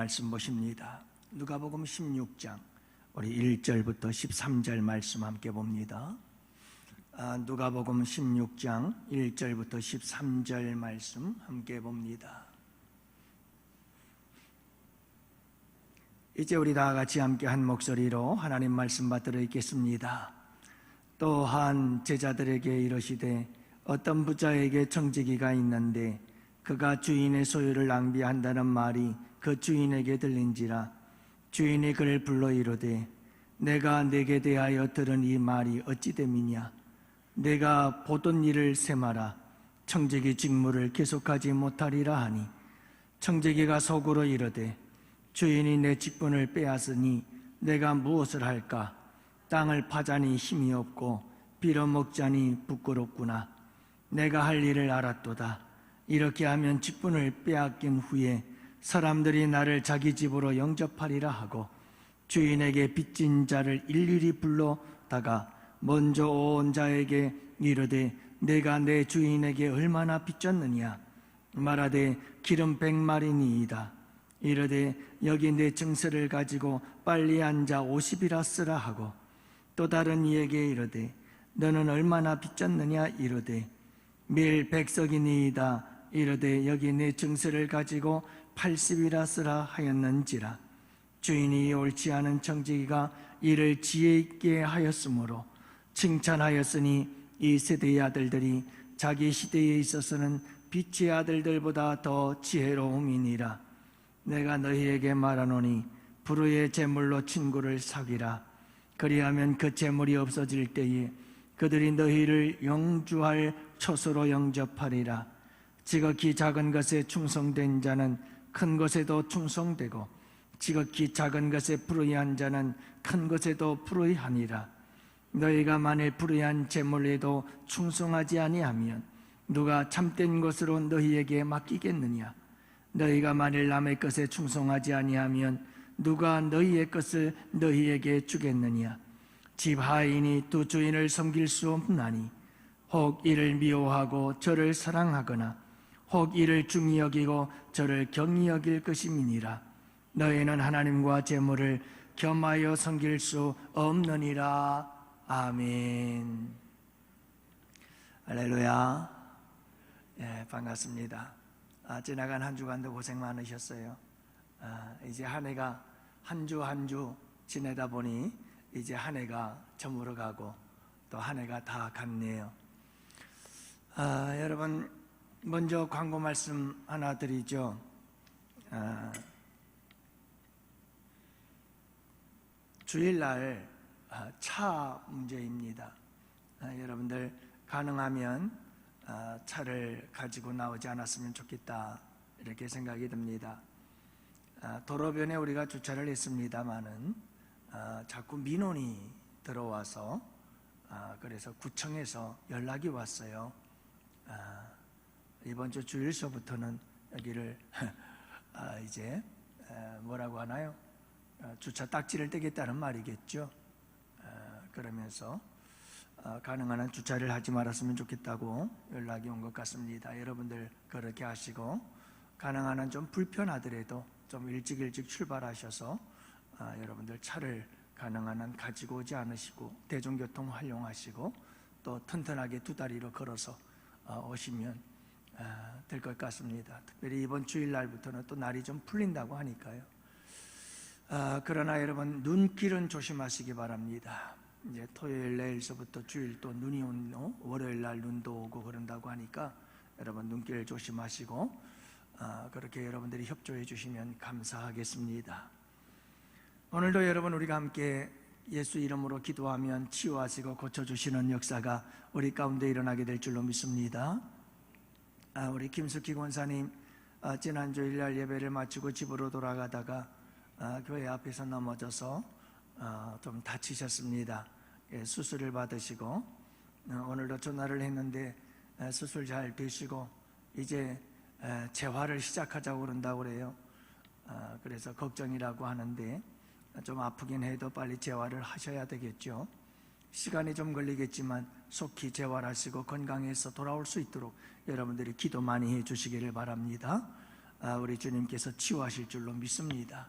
말씀 보십니다. 누가복음 16장 우리 1절부터 13절 말씀 함께 봅니다. 누가복음 16장 1절부터 13절 말씀 함께 봅니다. 이제 우리 다 같이 함께 한 목소리로 하나님 말씀 받들어 읽겠습니다. 또한 제자들에게 이르시되 어떤 부자에게 청지기가 있는데 그가 주인의 소유를 낭비한다는 말이 그 주인에게 들린지라. 주인이 그를 불러 이르되 내가 네게 대하여 들은 이 말이 어찌 됨이냐. 내가 보던 일을 세마라. 청지기 직무를 계속하지 못하리라 하니, 청지기가 속으로 이르되 주인이 내 직분을 빼앗으니 내가 무엇을 할까. 땅을 파자니 힘이 없고 빌어먹자니 부끄럽구나. 내가 할 일을 알았도다. 이렇게 하면 직분을 빼앗긴 후에 사람들이 나를 자기 집으로 영접하리라 하고, 주인에게 빚진 자를 일일이 불러다가 먼저 온 자에게 이르되 내가 내 주인에게 얼마나 빚졌느냐. 말하되 기름 100마리니이다. 이르되 여기 내 증서를 가지고 빨리 앉아 50이라 쓰라 하고, 또 다른 이에게 이르되 너는 얼마나 빚졌느냐. 이르되 밀 100석이니이다. 이르되 여기 내 증서를 가지고 80이라 쓰라 하였는지라. 주인이 옳지 않은 청지기가 이를 지혜 있게 하였으므로 칭찬하였으니 이 세대의 아들들이 자기 시대에 있어서는 빛의 아들들보다 더 지혜로움이니라. 내가 너희에게 말하노니 불의의 재물로 친구를 사귀라. 그리하면 그 재물이 없어질 때에 그들이 너희를 영주할 처소로 영접하리라. 지극히 작은 것에 충성된 자는 큰 것에도 충성되고, 지극히 작은 것에 불의한 자는 큰 것에도 불의하니라. 너희가 만일 불의한 재물에도 충성하지 아니하면 누가 참된 것으로 너희에게 맡기겠느냐. 너희가 만일 남의 것에 충성하지 아니하면 누가 너희의 것을 너희에게 주겠느냐. 집 하인이 두 주인을 섬길 수 없나니 혹 이를 미워하고 저를 사랑하거나 혹 이를 중히 여기고 저를 경히 여길 것임이니라. 너희는 하나님과 재물을 겸하여 섬길 수 없느니라. 아멘. 할렐루야. 반갑습니다. 지나간 한 주간도 고생 많으셨어요. 이제 한 해가 한 주 한 주 지내다 보니 이제 한 해가 저물어 가고 또 한 해가 다 갔네요. 여러분, 먼저 광고 말씀 하나 드리죠. 주일날 차 문제입니다. 여러분들 가능하면 차를 가지고 나오지 않았으면 좋겠다, 이렇게 생각이 듭니다. 도로변에 우리가 주차를 했습니다마는 자꾸 민원이 들어와서 그래서 구청에서 연락이 왔어요. 이번 주 주일서부터는 여기를 이제 뭐라고 하나요? 주차 딱지를 떼겠다는 말이겠죠. 그러면서 가능한 한 주차를 하지 말았으면 좋겠다고 연락이 온 것 같습니다. 여러분들 그렇게 하시고, 가능한 한 좀 불편하더라도 좀 일찍 출발하셔서 여러분들 차를 가능한 한 가지고 오지 않으시고 대중교통 활용하시고 또 튼튼하게 두 다리로 걸어서 오시면 될 것 같습니다. 특별히 이번 주일날부터는 또 날이 좀 풀린다고 하니까요. 그러나 여러분, 눈길은 조심하시기 바랍니다. 이제 토요일 내일서부터 주일 또 눈이 오고 월요일 날 눈도 오고 그런다고 하니까 여러분 눈길 조심하시고 그렇게 여러분들이 협조해 주시면 감사하겠습니다. 오늘도 여러분 우리가 함께 예수 이름으로 기도하면 치유하시고 고쳐주시는 역사가 우리 가운데 일어나게 될 줄로 믿습니다. 우리 김숙희 권사님 지난 주일날 예배를 마치고 집으로 돌아가다가 교회 앞에서 넘어져서 좀 다치셨습니다. 수술을 받으시고 오늘도 전화를 했는데 수술 잘 되시고 이제 재활을 시작하자고 그런다고 그래요. 그래서 걱정이라고 하는데 좀 아프긴 해도 빨리 재활을 하셔야 되겠죠. 시간이 좀 걸리겠지만 속히 재활하시고 건강해서 돌아올 수 있도록 여러분들이 기도 많이 해 주시기를 바랍니다. 우리 주님께서 치유하실 줄로 믿습니다.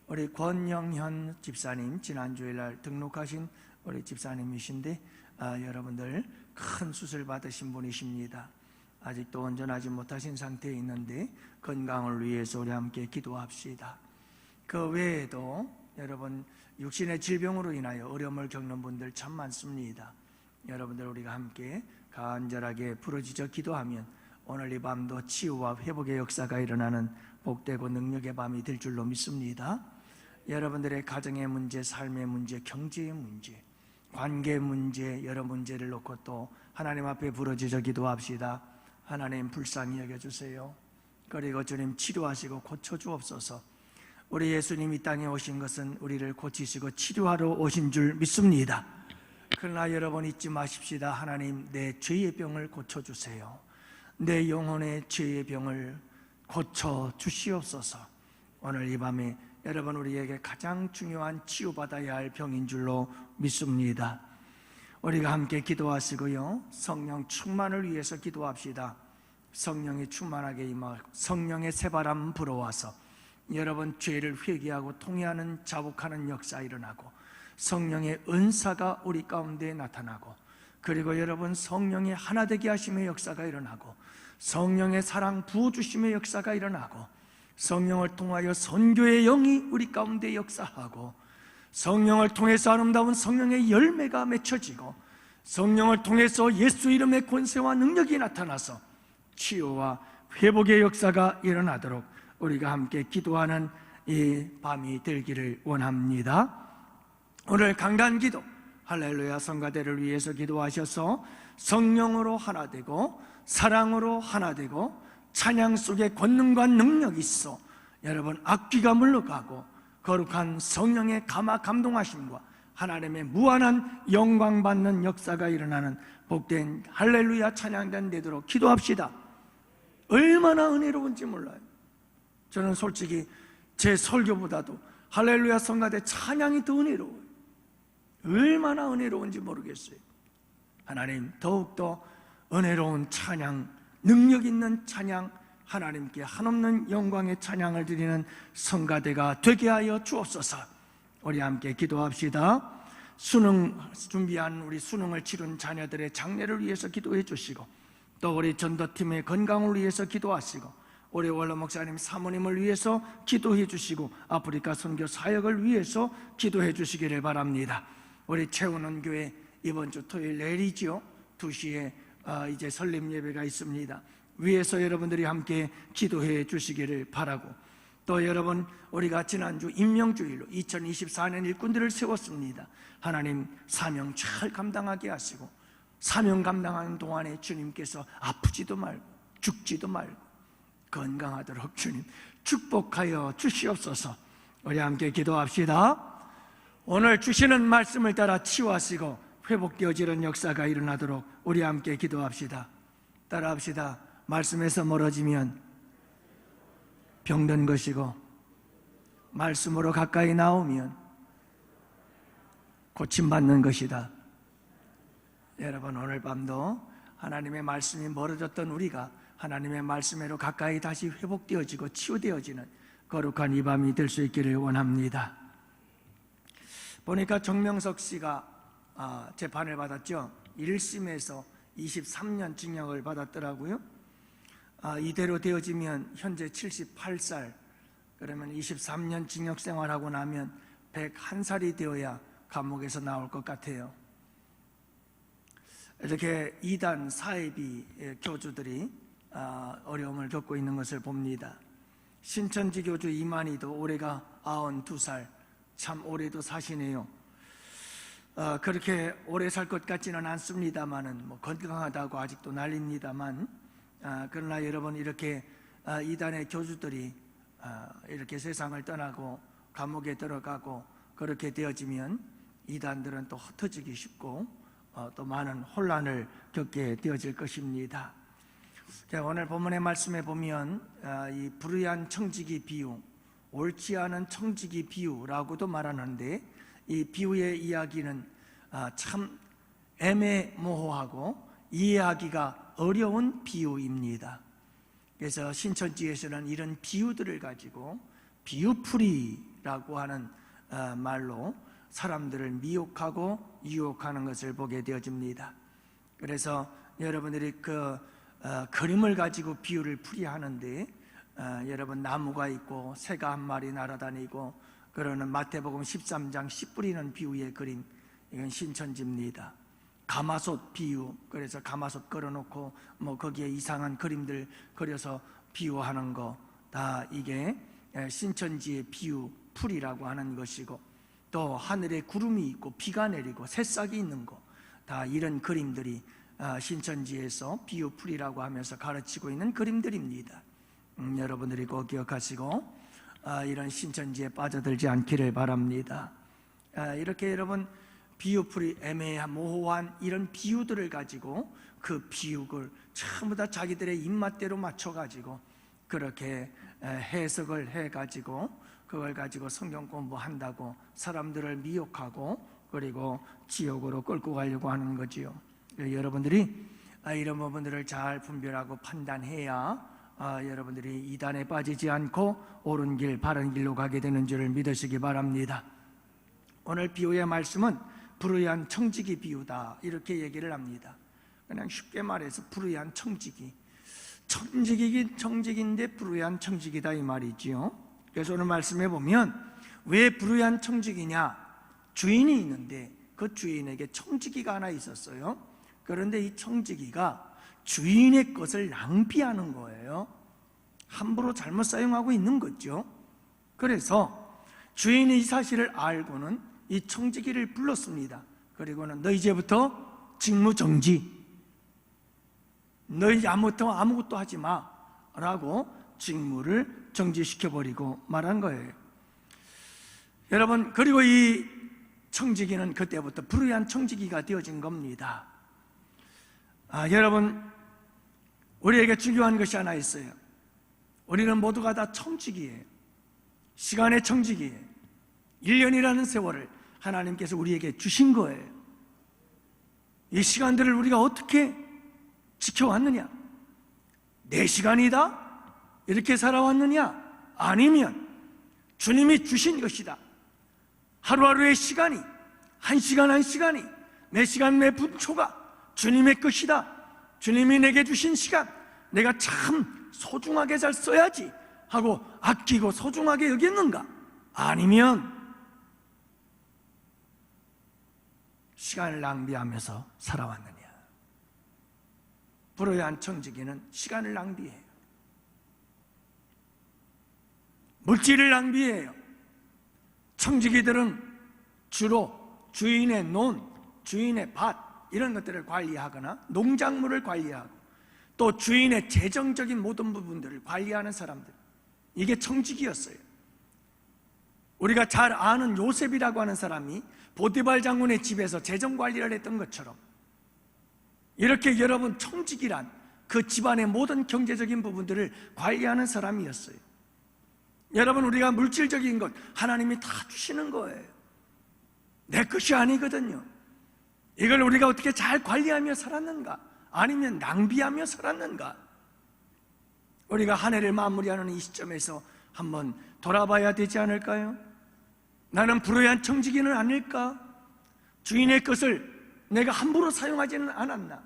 우리 권영현 집사님, 지난주일날 등록하신 우리 집사님이신데 여러분들 큰 수술 받으신 분이십니다. 아직도 온전하지 못하신 상태에 있는데 건강을 위해서 우리 함께 기도합시다. 그 외에도 여러분 육신의 질병으로 인하여 어려움을 겪는 분들 참 많습니다. 여러분들 우리가 함께 간절하게 부르짖어 기도하면 오늘 이 밤도 치유와 회복의 역사가 일어나는 복되고 능력의 밤이 될 줄로 믿습니다. 여러분들의 가정의 문제, 삶의 문제, 경제의 문제, 관계 문제, 여러 문제를 놓고 또 하나님 앞에 부르짖어 기도합시다. 하나님 불쌍히 여겨주세요. 그리고 주님 치료하시고 고쳐주옵소서. 우리 예수님 이 땅에 오신 것은 우리를 고치시고 치료하러 오신 줄 믿습니다. 그러나 여러분 잊지 마십시다. 하나님 내 죄의 병을 고쳐주세요. 내 영혼의 죄의 병을 고쳐주시옵소서. 오늘 이 밤에 여러분 우리에게 가장 중요한 치유받아야 할 병인 줄로 믿습니다. 우리가 함께 기도하시고요, 성령 충만을 위해서 기도합시다. 성령이 충만하게 임하고 성령의 새바람 불어와서 여러분 죄를 회개하고 통회하는 자복하는 역사 일어나고 성령의 은사가 우리 가운데 나타나고 그리고 여러분 성령의 하나되게 하심의 역사가 일어나고 성령의 사랑 부어주심의 역사가 일어나고 성령을 통하여 선교의 영이 우리 가운데 역사하고 성령을 통해서 아름다운 성령의 열매가 맺혀지고 성령을 통해서 예수 이름의 권세와 능력이 나타나서 치유와 회복의 역사가 일어나도록 우리가 함께 기도하는 이 밤이 되기를 원합니다. 오늘 강단기도 할렐루야 성가대를 위해서 기도하셔서 성령으로 하나 되고 사랑으로 하나 되고 찬양 속에 권능과 능력이 있어 여러분 악귀가 물러가고 거룩한 성령의 감동하심과 하나님의 무한한 영광 받는 역사가 일어나는 복된 할렐루야 찬양단 되도록 기도합시다. 얼마나 은혜로운지 몰라요. 저는 솔직히 제 설교보다도 할렐루야 성가대 찬양이 더 은혜로워요. 얼마나 은혜로운지 모르겠어요. 하나님 더욱더 은혜로운 찬양, 능력 있는 찬양, 하나님께 한없는 영광의 찬양을 드리는 성가대가 되게 하여 주옵소서. 우리 함께 기도합시다. 수능 준비한 우리 수능을 치른 자녀들의 장래를 위해서 기도해 주시고 또 우리 전도팀의 건강을 위해서 기도하시고 우리 원로 목사님 사모님을 위해서 기도해 주시고 아프리카 선교 사역을 위해서 기도해 주시기를 바랍니다. 우리 채우는 교회 이번 주 토요일 내일이죠. 2시에 이제 설립 예배가 있습니다. 위에서 여러분들이 함께 기도해 주시기를 바라고 또 여러분 우리가 지난주 임명주일로 2024년 일꾼들을 세웠습니다. 하나님 사명 잘 감당하게 하시고 사명 감당하는 동안에 주님께서 아프지도 말고 죽지도 말고 건강하도록 주님 축복하여 주시옵소서. 우리 함께 기도합시다. 오늘 주시는 말씀을 따라 치유하시고 회복되어지는 역사가 일어나도록 우리 함께 기도합시다. 따라합시다. 말씀에서 멀어지면 병든 것이고 말씀으로 가까이 나오면 고침받는 것이다. 여러분 오늘 밤도 하나님의 말씀이 멀어졌던 우리가 하나님의 말씀으로 가까이 다시 회복되어지고 치유되어지는 거룩한 이 밤이 될 수 있기를 원합니다. 보니까 정명석 씨가 재판을 받았죠. 1심에서 23년 징역을 받았더라고요. 이대로 되어지면 현재 78살, 그러면 23년 징역 생활하고 나면 101살이 되어야 감옥에서 나올 것 같아요. 이렇게 이단 사이비 교주들이 어려움을 겪고 있는 것을 봅니다. 신천지 교주 이만희도 올해가 92살, 참 오래도 사시네요. 그렇게 오래 살 것 같지는 않습니다만은 건강하다고 아직도 난립니다만 그러나 여러분 이렇게 이단의 교주들이 이렇게 세상을 떠나고 감옥에 들어가고 그렇게 되어지면 이단들은 또 흩어지기 쉽고 또 많은 혼란을 겪게 되어질 것입니다. 오늘 본문의 말씀에 보면 이 불의한 청지기 비유, 옳지 않은 청지기 비유라고도 말하는데 이 비유의 이야기는 참 애매모호하고 이해하기가 어려운 비유입니다. 그래서 신천지에서는 이런 비유들을 가지고 비유풀이라고 하는 말로 사람들을 미혹하고 유혹하는 것을 보게 되어집니다. 그래서 여러분들이 그림을 가지고 비유를 풀이하는데, 여러분 나무가 있고 새가 한 마리 날아다니고 그러는 마태복음 13장 씨 뿌리는 비유의 그림, 이건 신천지입니다. 가마솥 비유, 그래서 가마솥 걸어놓고 거기에 이상한 그림들 그려서 비유하는 거, 다 이게 신천지의 비유 풀이라고 하는 것이고, 또 하늘에 구름이 있고 비가 내리고 새싹이 있는 거, 다 이런 그림들이 신천지에서 비유 풀이라고 하면서 가르치고 있는 그림들입니다. 여러분들이 꼭 기억하시고 이런 신천지에 빠져들지 않기를 바랍니다. 이렇게 여러분 비유풀이, 애매한 모호한 이런 비유들을 가지고 그 비유를 전부 다 자기들의 입맛대로 맞춰가지고 그렇게 해석을 해가지고 그걸 가지고 성경 공부한다고 사람들을 미혹하고 그리고 지옥으로 끌고 가려고 하는 거지요. 여러분들이 이런 부분들을 잘 분별하고 판단해야 여러분들이 이단에 빠지지 않고 옳은 길, 바른 길로 가게 되는 줄을 믿으시기 바랍니다. 오늘 비유의 말씀은 불의한 청지기 비유다, 이렇게 얘기를 합니다. 그냥 쉽게 말해서 불의한 청지기, 청지기긴 청지기인데 불의한 청지기다 이 말이지요. 그래서 오늘 말씀해 보면 왜 불의한 청지기냐, 주인이 있는데 그 주인에게 청지기가 하나 있었어요. 그런데 이 청지기가 주인의 것을 낭비하는 거예요. 함부로 잘못 사용하고 있는 거죠. 그래서 주인이 이 사실을 알고는 이 청지기를 불렀습니다. 그리고는 너 이제부터 직무정지, 너 이제 아무것도 하지 마 라고 직무를 정지시켜버리고 말한 거예요. 여러분, 그리고 이 청지기는 그때부터 불의한 청지기가 되어진 겁니다. 여러분, 우리에게 중요한 것이 하나 있어요. 우리는 모두가 다 청지기예요. 시간의 청지기예요. 1년이라는 세월을 하나님께서 우리에게 주신 거예요. 이 시간들을 우리가 어떻게 지켜왔느냐? 내 시간이다? 이렇게 살아왔느냐? 아니면 주님이 주신 것이다. 하루하루의 시간이, 한 시간 한 시간이, 매 시간 매 분초가 주님의 것이다. 주님이 내게 주신 시간, 내가 참 소중하게 잘 써야지 하고 아끼고 소중하게 여겼는가? 아니면 시간을 낭비하면서 살아왔느냐? 불의한 청지기는 시간을 낭비해요. 물질을 낭비해요. 청지기들은 주로 주인의 논, 주인의 밭 이런 것들을 관리하거나 농작물을 관리하고 또 주인의 재정적인 모든 부분들을 관리하는 사람들, 이게 청지기였어요. 우리가 잘 아는 요셉이라고 하는 사람이 보디발 장군의 집에서 재정관리를 했던 것처럼 이렇게 여러분 청지기란 그 집안의 모든 경제적인 부분들을 관리하는 사람이었어요. 여러분, 우리가 물질적인 것 하나님이 다 주시는 거예요. 내 것이 아니거든요. 이걸 우리가 어떻게 잘 관리하며 살았는가? 아니면 낭비하며 살았는가? 우리가 한 해를 마무리하는 이 시점에서 한번 돌아봐야 되지 않을까요? 나는 불의한 청지기는 아닐까? 주인의 것을 내가 함부로 사용하지는 않았나?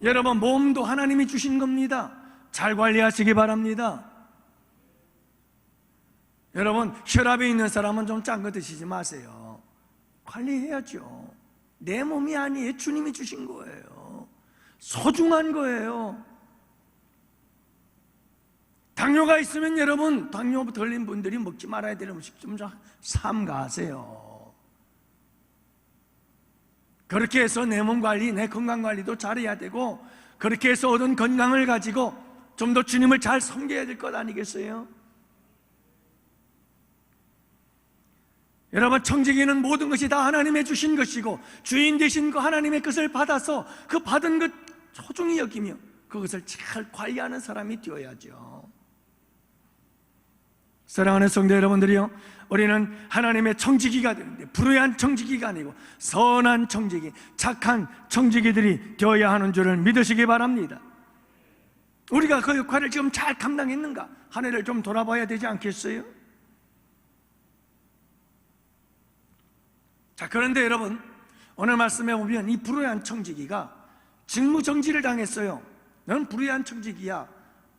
여러분, 몸도 하나님이 주신 겁니다. 잘 관리하시기 바랍니다. 여러분, 혈압이 있는 사람은 좀 짠 거 드시지 마세요. 관리해야죠. 내 몸이 아니에요. 주님이 주신 거예요. 소중한 거예요. 당뇨가 있으면 여러분, 당뇨 걸린 분들이 먹지 말아야 되는 음식 좀 삼가하세요. 그렇게 해서 내 몸 관리, 내 건강 관리도 잘해야 되고, 그렇게 해서 얻은 건강을 가지고 좀 더 주님을 잘 섬겨야 될 것 아니겠어요? 여러분, 청지기는 모든 것이 다 하나님의 주신 것이고 주인 되신 그 하나님의 것을 받아서 그 받은 것 소중히 여기며 그것을 잘 관리하는 사람이 되어야죠. 사랑하는 성도 여러분들이요, 우리는 하나님의 청지기가 되는데 불의한 청지기가 아니고 선한 청지기, 착한 청지기들이 되어야 하는 줄을 믿으시기 바랍니다. 우리가 그 역할을 지금 잘 감당했는가? 한 해를 좀 돌아봐야 되지 않겠어요? 자, 그런데 여러분, 오늘 말씀에 보면 이 불의한 청지기가 직무정지를 당했어요. 너는 불의한 청지기야.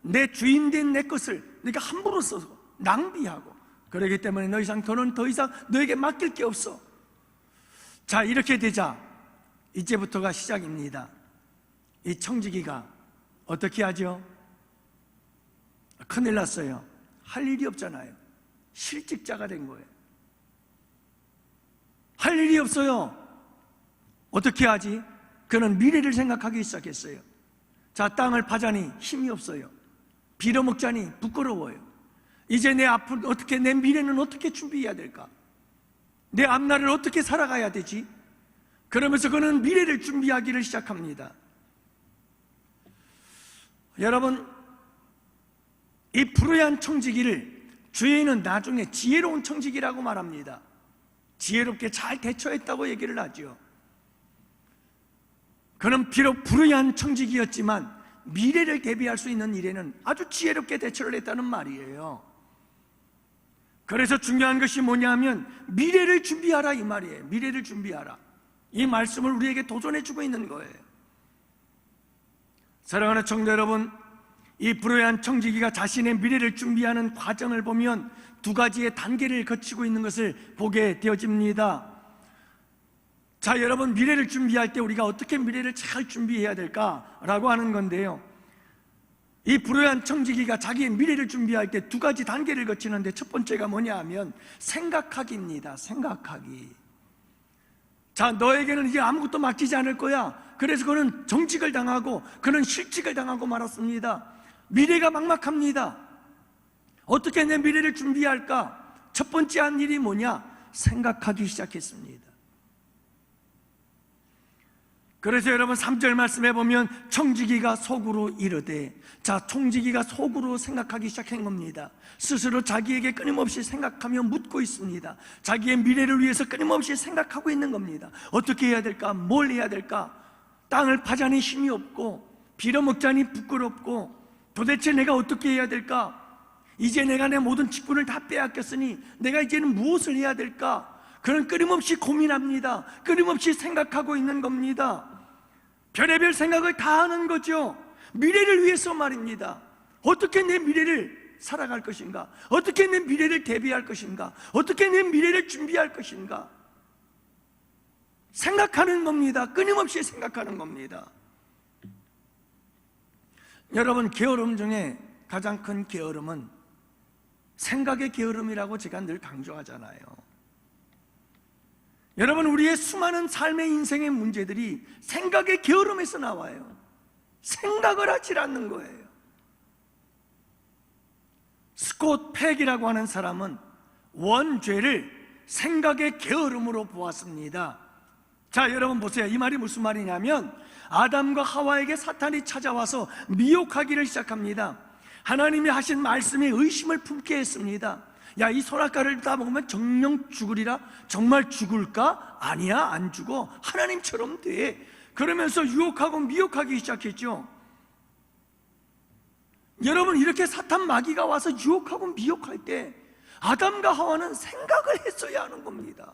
내 주인된 내 것을 네가 함부로 써서 낭비하고, 그러기 때문에 너는 더 이상 너에게 맡길 게 없어. 자, 이렇게 되자 이제부터가 시작입니다. 이 청지기가 어떻게 하죠? 큰일 났어요. 할 일이 없잖아요. 실직자가 된 거예요. 할 일이 없어요. 어떻게 하지? 그는 미래를 생각하기 시작했어요. 자, 땅을 파자니 힘이 없어요. 빌어먹자니 부끄러워요. 이제 내 미래는 어떻게 준비해야 될까? 내 앞날을 어떻게 살아가야 되지? 그러면서 그는 미래를 준비하기를 시작합니다. 여러분, 이 불의한 청지기를 주인은 나중에 지혜로운 청지기라고 말합니다. 지혜롭게 잘 대처했다고 얘기를 하죠. 그는 비록 불의한 청지기였지만 미래를 대비할 수 있는 일에는 아주 지혜롭게 대처를 했다는 말이에요. 그래서 중요한 것이 뭐냐면 미래를 준비하라, 이 말이에요. 미래를 준비하라. 이 말씀을 우리에게 도전해주고 있는 거예요. 사랑하는 청자 여러분, 이 불의한 청지기가 자신의 미래를 준비하는 과정을 보면 두 가지의 단계를 거치고 있는 것을 보게 되어집니다. 자, 여러분, 미래를 준비할 때 우리가 어떻게 미래를 잘 준비해야 될까라고 하는 건데요, 이 불의한 청지기가 자기의 미래를 준비할 때 두 가지 단계를 거치는데 첫 번째가 뭐냐 하면 생각하기입니다. 생각하기. 자, 너에게는 이제 아무것도 맡기지 않을 거야. 그래서 그는 정직을 당하고 그는 실직을 당하고 말았습니다. 미래가 막막합니다. 어떻게 내 미래를 준비할까? 첫 번째 한 일이 뭐냐? 생각하기 시작했습니다. 그래서 여러분 3절 말씀해 보면 청지기가 속으로 이르되, 자, 청지기가 속으로 생각하기 시작한 겁니다. 스스로 자기에게 끊임없이 생각하며 묻고 있습니다. 자기의 미래를 위해서 끊임없이 생각하고 있는 겁니다. 어떻게 해야 될까? 뭘 해야 될까? 땅을 파자니 힘이 없고 빌어먹자니 부끄럽고 도대체 내가 어떻게 해야 될까? 이제 내가 내 모든 직분을 다 빼앗겼으니 내가 이제는 무엇을 해야 될까? 그는 끊임없이 고민합니다. 끊임없이 생각하고 있는 겁니다. 별의별 생각을 다 하는 거죠. 미래를 위해서 말입니다. 어떻게 내 미래를 살아갈 것인가? 어떻게 내 미래를 대비할 것인가? 어떻게 내 미래를 준비할 것인가? 생각하는 겁니다. 끊임없이 생각하는 겁니다. 여러분, 게으름 중에 가장 큰 게으름은 생각의 게으름이라고 제가 늘 강조하잖아요. 여러분, 우리의 수많은 삶의 인생의 문제들이 생각의 게으름에서 나와요. 생각을 하지 않는 거예요. 스콧 팩이라고 하는 사람은 원죄를 생각의 게으름으로 보았습니다. 자, 여러분 보세요. 이 말이 무슨 말이냐면 아담과 하와에게 사탄이 찾아와서 미혹하기를 시작합니다. 하나님이 하신 말씀에 의심을 품게 했습니다. 야, 이 선악과를 다 먹으면 정령 죽으리라. 정말 죽을까? 아니야, 안 죽어. 하나님처럼 돼. 그러면서 유혹하고 미혹하기 시작했죠. 여러분, 이렇게 사탄 마귀가 와서 유혹하고 미혹할 때 아담과 하와는 생각을 했어야 하는 겁니다.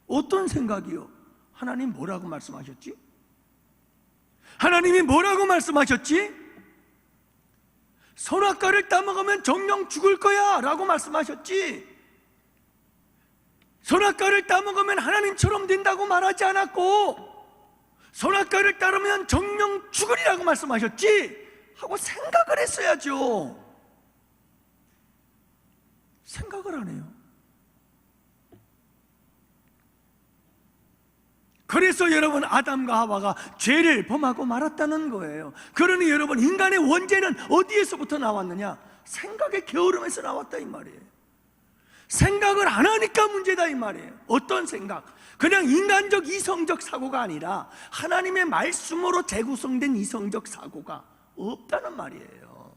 어떤 생각이요? 하나님 뭐라고 말씀하셨지? 하나님이 뭐라고 말씀하셨지? 선악과를 따먹으면 정령 죽을 거야 라고 말씀하셨지. 선악과를 따먹으면 하나님처럼 된다고 말하지 않았고 선악과를 따르면 정령 죽으리라고 말씀하셨지 하고 생각을 했어야죠. 생각을 안 해요. 그래서 여러분, 아담과 하와가 죄를 범하고 말았다는 거예요. 그러니 여러분, 인간의 원죄는 어디에서부터 나왔느냐? 생각의 게으름에서 나왔다 이 말이에요. 생각을 안 하니까 문제다 이 말이에요. 어떤 생각? 그냥 인간적 이성적 사고가 아니라 하나님의 말씀으로 재구성된 이성적 사고가 없다는 말이에요.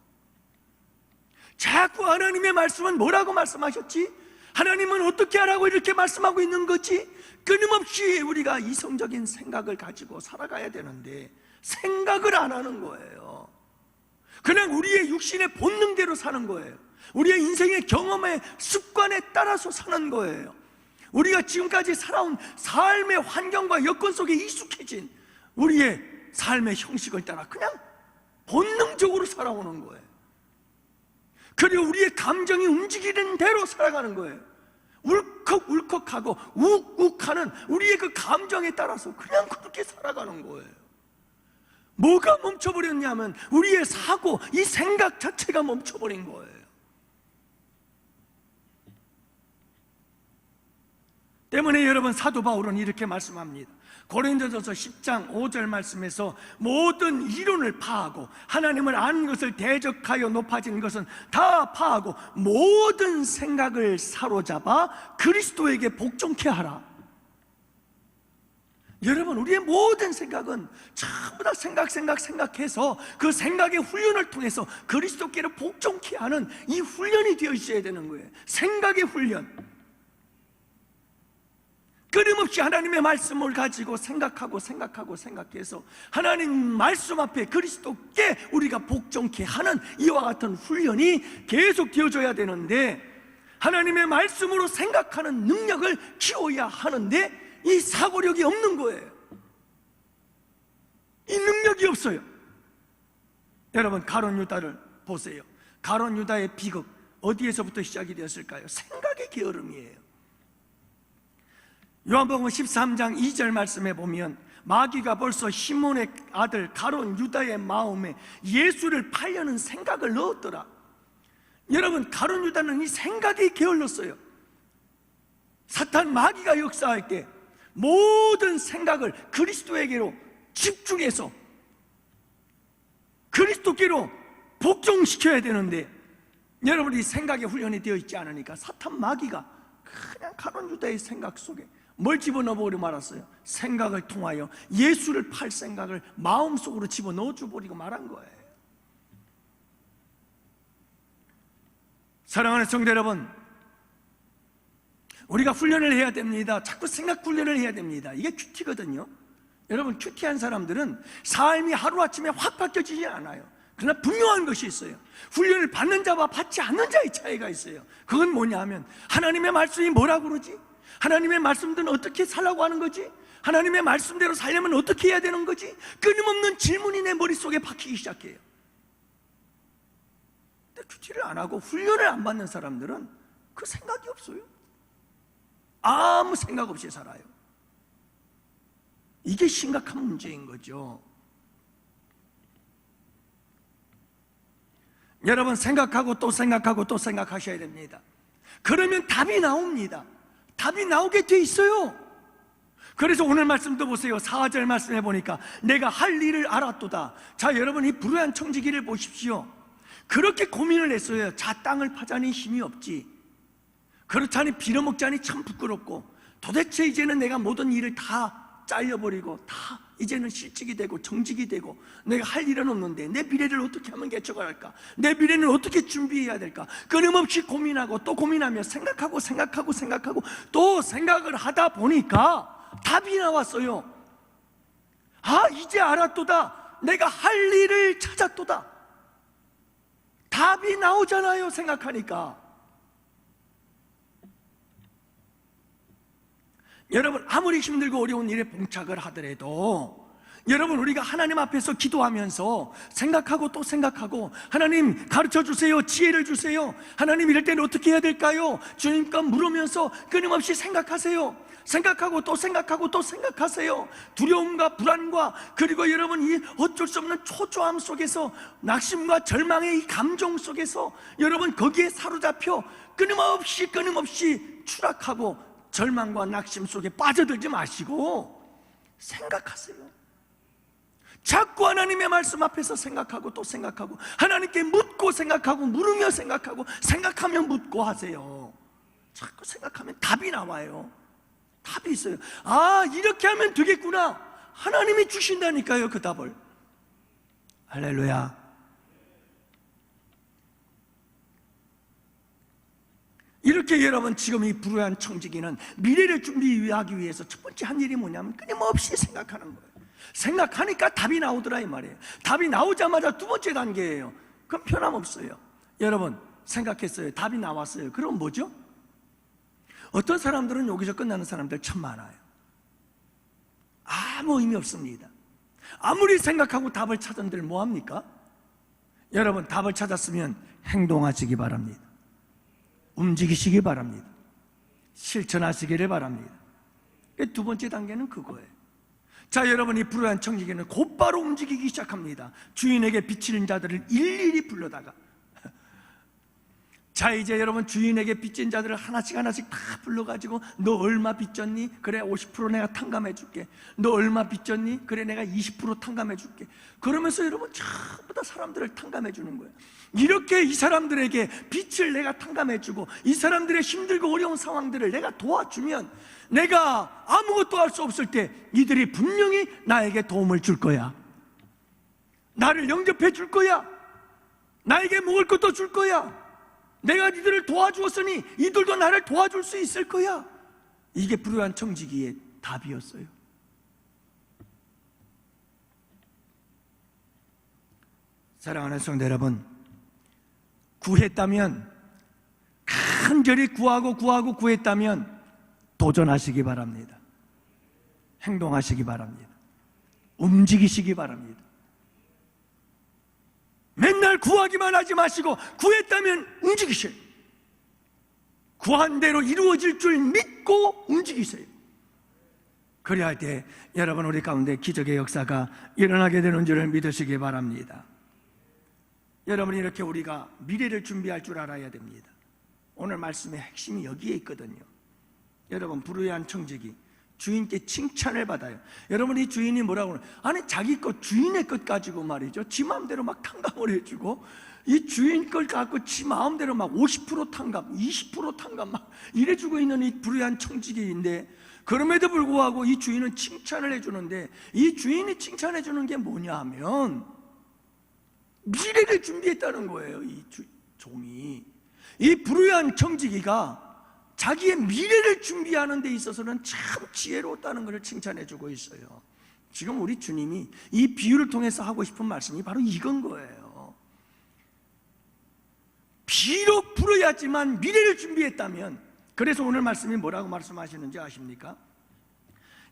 자꾸 하나님의 말씀은 뭐라고 말씀하셨지? 하나님은 어떻게 하라고 이렇게 말씀하고 있는 거지? 끊임없이 우리가 이성적인 생각을 가지고 살아가야 되는데 생각을 안 하는 거예요. 그냥 우리의 육신의 본능대로 사는 거예요. 우리의 인생의 경험의 습관에 따라서 사는 거예요. 우리가 지금까지 살아온 삶의 환경과 여건 속에 익숙해진 우리의 삶의 형식을 따라 그냥 본능적으로 살아오는 거예요. 그리고 우리의 감정이 움직이는 대로 살아가는 거예요. 울컥울컥하고 욱욱하는 우리의 그 감정에 따라서 그냥 그렇게 살아가는 거예요. 뭐가 멈춰버렸냐면 우리의 사고, 이 생각 자체가 멈춰버린 거예요. 때문에 여러분, 사도 바울은 이렇게 말씀합니다. 고린도전서 10장 5절 말씀에서 모든 이론을 파하고 하나님을 아는 것을 대적하여 높아지는 것은 다 파하고 모든 생각을 사로잡아 그리스도에게 복종케 하라. 여러분, 우리의 모든 생각은 전부 다 생각해서 그 생각의 훈련을 통해서 그리스도께로 복종케 하는 이 훈련이 되어 있어야 되는 거예요. 생각의 훈련. 끊임없이 하나님의 말씀을 가지고 생각해서 하나님 말씀 앞에 그리스도께 우리가 복종케 하는 이와 같은 훈련이 계속 되어져야 되는데, 하나님의 말씀으로 생각하는 능력을 키워야 하는데 이 사고력이 없는 거예요. 이 능력이 없어요. 여러분, 가룟 유다를 보세요. 가룟 유다의 비극 어디에서부터 시작이 되었을까요? 생각의 게으름이에요. 요한복음 13장 2절 말씀에 보면 마귀가 벌써 시몬의 아들 가룟 유다의 마음에 예수를 팔려는 생각을 넣었더라. 여러분, 가룟 유다는 이 생각이 게을렀어요. 사탄 마귀가 역사할 때 모든 생각을 그리스도에게로 집중해서 그리스도께로 복종시켜야 되는데, 여러분이 생각의 훈련이 되어 있지 않으니까 사탄 마귀가 그냥 가룟 유다의 생각 속에 뭘 집어넣어 버리고 말았어요? 생각을 통하여 예수를 팔 생각을 마음속으로 집어넣어 버리고 말한 거예요. 사랑하는 성도 여러분, 우리가 훈련을 해야 됩니다. 자꾸 생각 훈련을 해야 됩니다. 이게 큐티거든요. 여러분, 큐티한 사람들은 삶이 하루아침에 확 바뀌어지지 않아요. 그러나 분명한 것이 있어요. 훈련을 받는 자와 받지 않는 자의 차이가 있어요. 그건 뭐냐 하면, 하나님의 말씀이 뭐라고 그러지? 하나님의 말씀들은 어떻게 살라고 하는 거지? 하나님의 말씀대로 살려면 어떻게 해야 되는 거지? 끊임없는 질문이 내 머릿속에 박히기 시작해요. 근데 큐티를 안 하고 훈련을 안 받는 사람들은 그 생각이 없어요. 아무 생각 없이 살아요. 이게 심각한 문제인 거죠. 여러분, 생각하고 또 생각하고 또 생각하셔야 됩니다. 그러면 답이 나옵니다. 답이 나오게 돼 있어요. 그래서 오늘 말씀도 보세요. 4절 말씀해 보니까 내가 할 일을 알았도다. 자, 여러분, 이 불우한 청지기를 보십시오. 그렇게 고민을 했어요. 자, 땅을 파자니 힘이 없지, 그렇자니 빌어먹자니 참 부끄럽고, 도대체 이제는 내가 모든 일을 다 잘려버리고 다 이제는 실직이 되고 정직이 되고 내가 할 일은 없는데 내 미래를 어떻게 하면 개척을 할까? 내 미래는 어떻게 준비해야 될까? 끊임없이 고민하고 또 고민하며 생각하고 또 생각을 하다 보니까 답이 나왔어요. 아, 이제 알았도다. 내가 할 일을 찾았도다. 답이 나오잖아요, 생각하니까. 여러분, 아무리 힘들고 어려운 일에 봉착을 하더라도 여러분, 우리가 하나님 앞에서 기도하면서 생각하고 또 생각하고, 하나님 가르쳐 주세요, 지혜를 주세요, 하나님 이럴 때는 어떻게 해야 될까요? 주님과 물으면서 끊임없이 생각하세요. 생각하고 또 생각하고 또 생각하세요. 두려움과 불안과, 그리고 여러분, 이 어쩔 수 없는 초조함 속에서, 낙심과 절망의 이 감정 속에서 여러분, 거기에 사로잡혀 끊임없이 추락하고 절망과 낙심 속에 빠져들지 마시고 생각하세요. 자꾸 하나님의 말씀 앞에서 생각하고 또 생각하고, 하나님께 묻고 생각하고 물으며 생각하고 생각하며 묻고 하세요. 자꾸 생각하면 답이 나와요. 답이 있어요. 아, 이렇게 하면 되겠구나. 하나님이 주신다니까요, 그 답을. 할렐루야. 이렇게 여러분, 지금 이 불우한 청지기는 미래를 준비하기 위해서 첫 번째 한 일이 뭐냐면 끊임없이 생각하는 거예요. 생각하니까 답이 나오더라 이 말이에요. 답이 나오자마자 두 번째 단계예요. 그럼 변함없어요. 여러분 생각했어요. 답이 나왔어요. 그럼 뭐죠? 어떤 사람들은 여기서 끝나는 사람들 참 많아요. 아무 의미 없습니다. 아무리 생각하고 답을 찾은들 뭐합니까? 여러분 답을 찾았으면 행동하시기 바랍니다. 움직이시기 바랍니다. 실천하시기를 바랍니다. 두 번째 단계는 그거예요. 자, 여러분 이 불우한 청지기는 곧바로 움직이기 시작합니다. 주인에게 빚지는 자들을 일일이 불러다가, 자 이제 여러분 주인에게 빚진 자들을 하나씩 하나씩 다 불러가지고 너 얼마 빚졌니? 그래 50% 내가 탕감해 줄게. 너 얼마 빚졌니? 그래 내가 20% 탕감해 줄게. 그러면서 여러분 전부 다 사람들을 탕감해 주는 거예요. 이렇게 이 사람들에게 빚을 내가 탕감해 주고 이 사람들의 힘들고 어려운 상황들을 내가 도와주면 내가 아무것도 할 수 없을 때 이들이 분명히 나에게 도움을 줄 거야. 나를 영접해 줄 거야. 나에게 먹을 것도 줄 거야. 내가 이들을 도와주었으니 이들도 나를 도와줄 수 있을 거야. 이게 불우한 청지기의 답이었어요. 사랑하는 성도 여러분, 구했다면, 간절히 구하고 구했다면 도전하시기 바랍니다. 행동하시기 바랍니다. 움직이시기 바랍니다. 맨날 구하기만 하지 마시고 구했다면 움직이세요. 구한 대로 이루어질 줄 믿고 움직이세요. 그래야 할 때 여러분 우리 가운데 기적의 역사가 일어나게 되는 줄을 믿으시기 바랍니다. 여러분 이렇게 우리가 미래를 준비할 줄 알아야 됩니다. 오늘 말씀의 핵심이 여기에 있거든요. 여러분 불우한 청지기 주인께 칭찬을 받아요. 여러분 이 주인이 뭐라고 그래요? 아니 자기 것 주인의 것 가지고 말이죠 지 마음대로 막 탕감을 해주고 이 주인 걸 갖고 지 마음대로 막 50% 탕감 20% 탕감 막 이래주고 있는 이 불우한 청지기인데 그럼에도 불구하고 이 주인은 칭찬을 해주는데 이 주인이 칭찬해 주는 게 뭐냐 하면 미래를 준비했다는 거예요. 이 종이 이 불우한 청지기가 자기의 미래를 준비하는 데 있어서는 참 지혜로웠다는 것을 칭찬해 주고 있어요. 지금 우리 주님이 이 비유를 통해서 하고 싶은 말씀이 바로 이건 거예요. 비록 불우하지만 미래를 준비했다면, 그래서 오늘 말씀이 뭐라고 말씀하시는지 아십니까?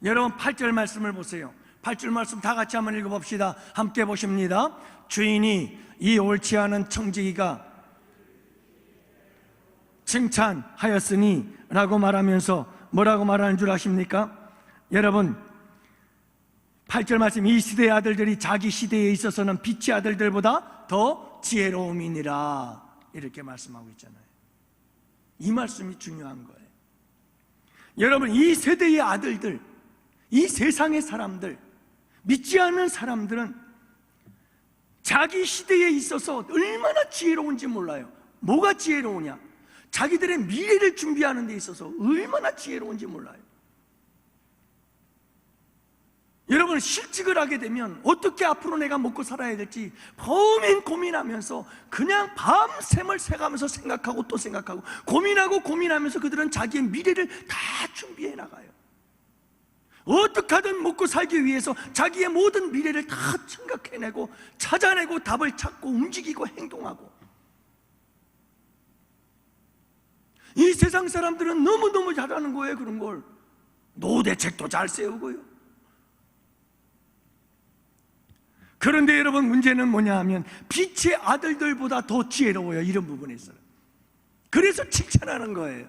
여러분 8절 말씀을 보세요. 8절 말씀 다 같이 한번 읽어봅시다. 함께 보십니다. 주인이 이 옳지 않은 청지기가 칭찬하였으니 라고 말하면서 뭐라고 말하는 줄 아십니까? 여러분 8절 말씀, 이 시대의 아들들이 자기 시대에 있어서는 빛의 아들들보다 더 지혜로움이니라 이렇게 말씀하고 있잖아요. 이 말씀이 중요한 거예요. 여러분 이 세대의 아들들, 이 세상의 사람들, 믿지 않는 사람들은 자기 시대에 있어서 얼마나 지혜로운지 몰라요. 뭐가 지혜로우냐? 자기들의 미래를 준비하는 데 있어서 얼마나 지혜로운지 몰라요. 여러분 실직을 하게 되면 어떻게 앞으로 내가 먹고 살아야 될지 고민하면서 그냥 밤샘을 새가면서 생각하고 또 생각하고 고민하면서 그들은 자기의 미래를 다 준비해 나가요. 어떻게 하든 먹고 살기 위해서 자기의 모든 미래를 다 생각해내고 찾아내고 답을 찾고 움직이고 행동하고, 이 세상 사람들은 너무너무 잘하는 거예요. 그런 걸 노대책도 잘 세우고요. 그런데 여러분 문제는 뭐냐 하면 빛의 아들들보다 더 지혜로워요. 이런 부분에서는. 그래서 칭찬하는 거예요.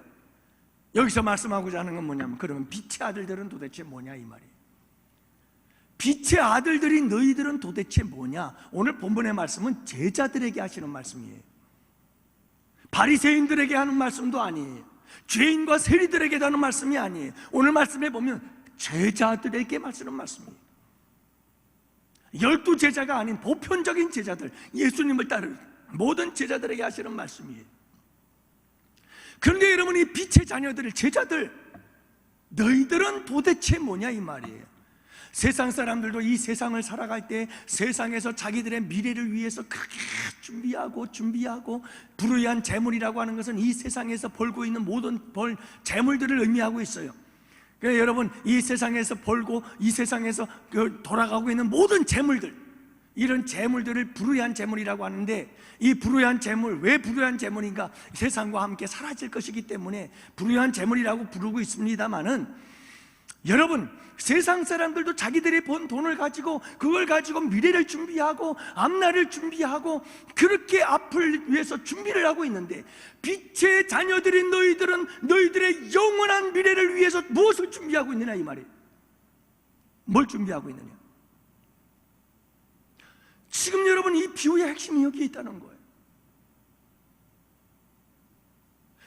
여기서 말씀하고자 하는 건 뭐냐면, 그러면 빛의 아들들은 도대체 뭐냐 이 말이에요. 빛의 아들들이 너희들은 도대체 뭐냐? 오늘 본문의 말씀은 제자들에게 하시는 말씀이에요. 바리새인들에게 하는 말씀도 아니에요. 죄인과 세리들에게 하는 말씀이 아니에요. 오늘 말씀에 보면 제자들에게 하시는 말씀이에요. 12 제자가 아닌 보편적인 제자들, 예수님을 따르는 모든 제자들에게 하시는 말씀이에요. 그런데 여러분 이 빛의 자녀들, 제자들, 너희들은 도대체 뭐냐 이 말이에요. 세상 사람들도 이 세상을 살아갈 때 세상에서 자기들의 미래를 위해서 크게 준비하고 불우한 재물이라고 하는 것은 이 세상에서 벌고 있는 모든 재물들을 의미하고 있어요. 그러니까 여러분 이 세상에서 벌고 이 세상에서 돌아가고 있는 모든 재물들, 이런 재물들을 불우한 재물이라고 하는데, 이 불우한 재물, 왜 불우한 재물인가? 세상과 함께 사라질 것이기 때문에 불우한 재물이라고 부르고 있습니다마는, 여러분, 세상 사람들도 자기들이 번 돈을 가지고 그걸 가지고 미래를 준비하고 앞날을 준비하고 그렇게 앞을 위해서 준비를 하고 있는데, 빛의 자녀들인 너희들은 너희들의 영원한 미래를 위해서 무엇을 준비하고 있느냐 이 말이에요. 뭘 준비하고 있느냐? 지금 여러분, 이 비유의 핵심이 여기에 있다는 거예요.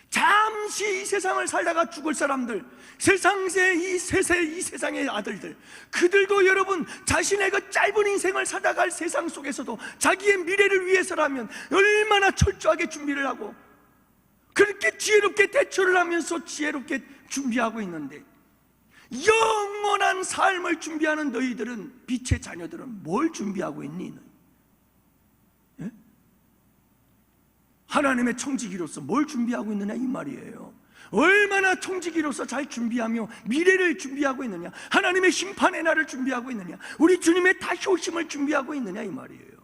잠시 이 세상을 살다가 죽을 사람들, 이 세상의 아들들, 그들도 여러분 자신의 그 짧은 인생을 살아갈 세상 속에서도 자기의 미래를 위해서라면 얼마나 철저하게 준비를 하고 그렇게 지혜롭게 대처를 하면서 지혜롭게 준비하고 있는데, 영원한 삶을 준비하는 너희들은, 빛의 자녀들은 뭘 준비하고 있니? 예? 하나님의 청지기로서 뭘 준비하고 있느냐 이 말이에요. 얼마나 청지기로서 잘 준비하며 미래를 준비하고 있느냐, 하나님의 심판의 날을 준비하고 있느냐, 우리 주님의 다시 오심을 준비하고 있느냐 이 말이에요.